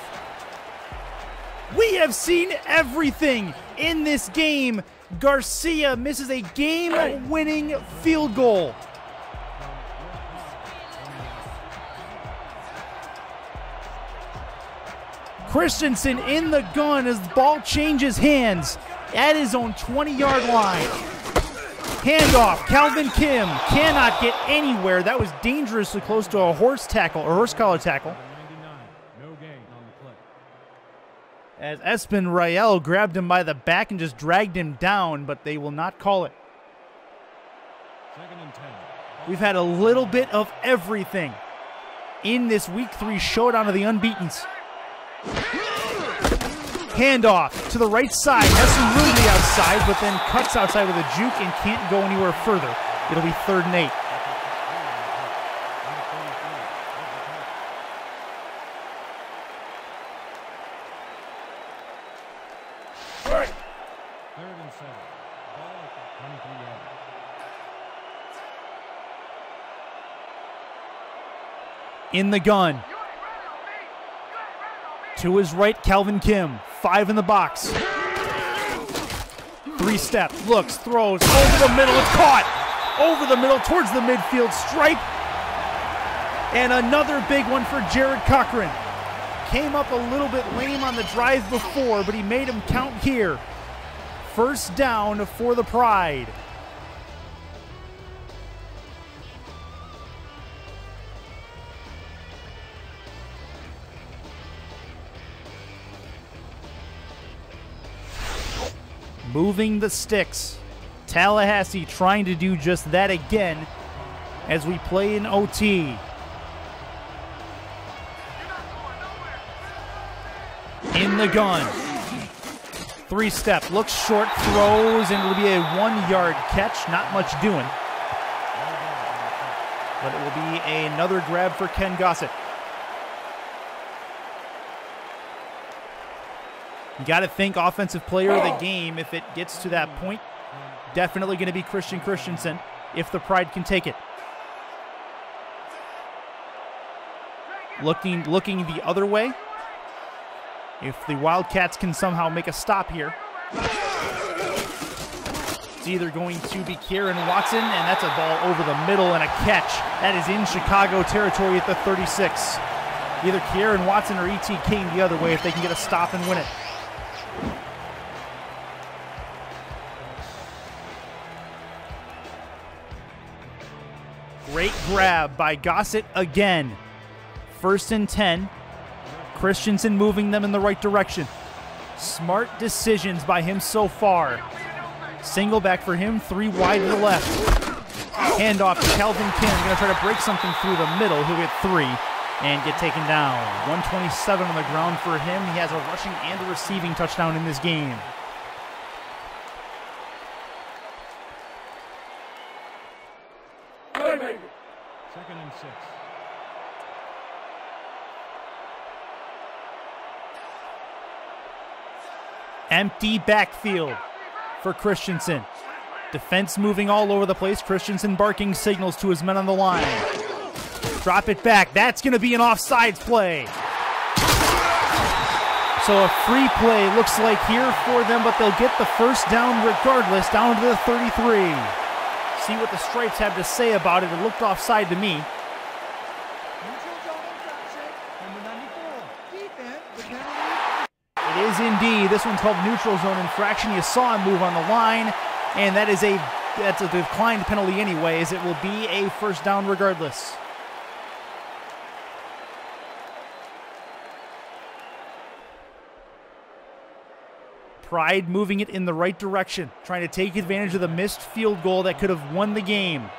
We have seen everything in this game. Garcia misses a game-winning field goal. Christensen in the gun as the ball changes hands at his own 20-yard line. Handoff, Calvin Kim cannot get anywhere. That was dangerously close to a horse collar tackle. No gain on the play. As Espen Rael grabbed him by the back and just dragged him down, but they will not call it. 2nd and 10. We've had a little bit of everything in this Week 3 showdown of the unbeatens. Handoff to the right side. Has some room to the outside, but then cuts outside with a juke and can't go anywhere further. It'll be 3rd and 8. Third and 7. Ball at the 23-yard. In the gun. To his right, Calvin Kim. 5 in the box. 3-step, looks, throws, over the middle, it's caught! Over the middle, towards the midfield stripe. And another big one for Jared Cochran. Came up a little bit lame on the drive before, but he made him count here. 1st down for the Pride. Moving the sticks. Tallahassee trying to do just that again as we play in OT. In the gun. 3-step, looks short, throws, and it'll be a 1-yard catch. Not much doing. But it will be another grab for Ken Gossett. You got to think offensive player of the game if it gets to that point. Definitely going to be Christian Christensen if the Pride can take it. Looking the other way. If the Wildcats can somehow make a stop here. It's either going to be Kieran Watson, and that's a ball over the middle and a catch. That is in Chicago territory at the 36. Either Kieran Watson or E.T. King the other way if they can get a stop and win it. Great grab by Gossett again. 1st and 10. Christensen moving them in the right direction. Smart decisions by him so far. Single back for him, 3 wide to the left. Handoff to Calvin Kim. Going to try to break something through the middle. He'll get 3 and get taken down. 127 on the ground for him. He has a rushing and a receiving touchdown in this game. Second and 6. Empty backfield for Christensen. Defense moving all over the place. Christensen barking signals to his men on the line. Drop it back. That's going to be an offsides play. So a free play looks like here for them, but they'll get the 1st down regardless, down to the 33. See what the Stripes have to say about it. It looked offside to me. Neutral zone infraction, number 94. Defense, the penalty. It is indeed. This one's called neutral zone infraction. You saw him move on the line, and that's a declined penalty anyways. It will be a 1st down regardless. Pride moving it in the right direction, trying to take advantage of the missed field goal that could have won the game.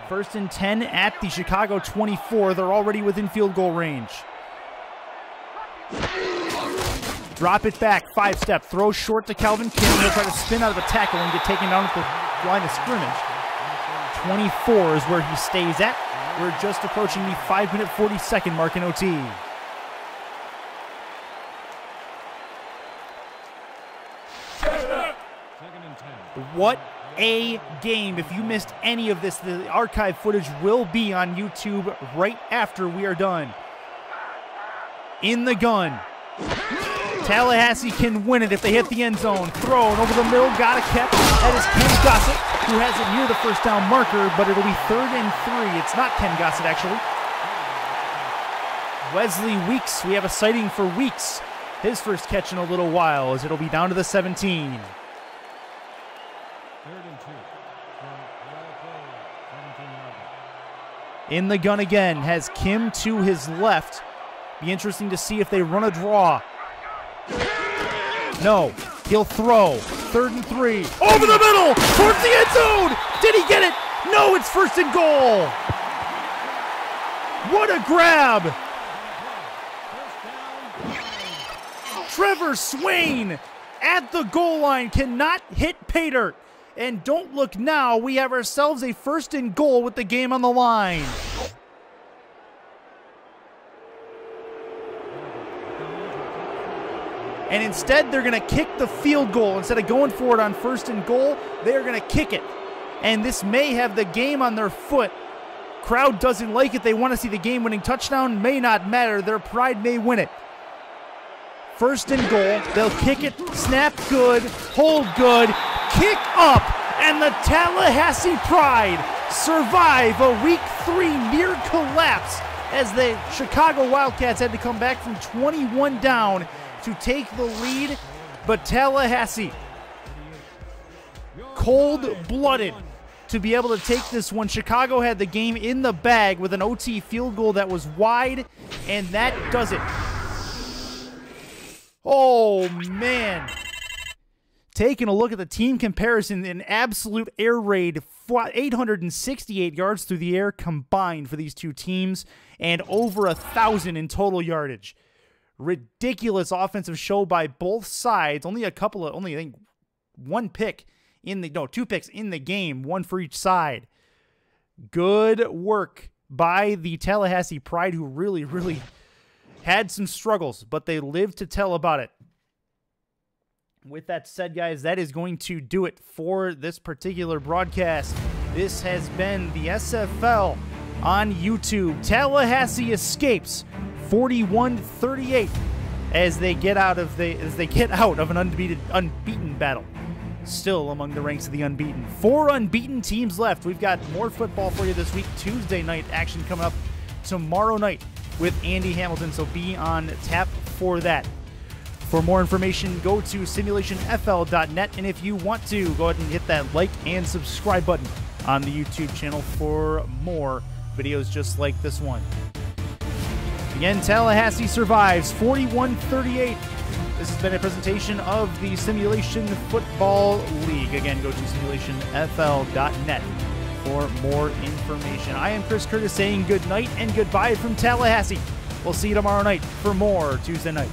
1st and 10 at the Chicago 24. They're already within field goal range. Drop it back, 5-step, throw short to Calvin Kim. He'll try to spin out of the tackle and get taken down at the line of scrimmage. 24 is where he stays at. We're just approaching the 5-minute 40-second mark in OT. What a game. If you missed any of this, the archive footage will be on YouTube right after we are done. In the gun. Tallahassee can win it if they hit the end zone. Thrown over the middle, got a catch. That is Ken Gossett, who has it near the first down marker, but it'll be 3rd and 3. It's not Ken Gossett, actually. Wesley Weeks, we have a sighting for Weeks. His first catch in a little while, as it'll be down to the 17. 3rd and 2. In the gun again, has Kim to his left. Be interesting to see if they run a draw. No, he'll throw. 3rd and 3. Over the middle, towards the end zone. Did he get it? No, it's 1st and goal. What a grab. Trevor Swain at the goal line cannot hit pay dirt. And don't look now, we have ourselves a 1st and goal with the game on the line. And instead, they're going to kick the field goal. Instead of going for it on 1st and goal, they're going to kick it. And this may have the game on their foot. Crowd doesn't like it. They want to see the game-winning touchdown. May not matter. Their pride may win it. 1st and goal. They'll kick it. Snap good. Hold good. Kick up. And the Tallahassee Pride survive a Week 3 near collapse as the Chicago Wildcats had to come back from 21 down to take the lead, but Tallahassee, cold-blooded to be able to take this one. Chicago had the game in the bag with an OT field goal that was wide, and that does it. Oh, man. Taking a look at the team comparison, an absolute air raid, 868 yards through the air combined for these two teams, and over 1,000 in total yardage. Ridiculous offensive show by both sides. Only I think two picks in the game, one for each side. Good work by the Tallahassee Pride, who really, really had some struggles, but they lived to tell about it. With that said, guys, that is going to do it for this particular broadcast. This has been the SFL on YouTube. Tallahassee escapes 41-38 as they get out of an unbeaten battle. Still among the ranks of the unbeaten. 4 unbeaten teams left. We've got more football for you this week. Tuesday night action coming up tomorrow night with Andy Hamilton, so be on tap for that. For more information, go to simulationfl.net, and if you want to, go ahead and hit that like and subscribe button on the YouTube channel for more videos just like this one. Again, Tallahassee survives 41-38. This has been a presentation of the Simulation Football League. Again, go to simulationfl.net for more information. I am Chris Curtis saying good night and goodbye from Tallahassee. We'll see you tomorrow night for more Tuesday Night.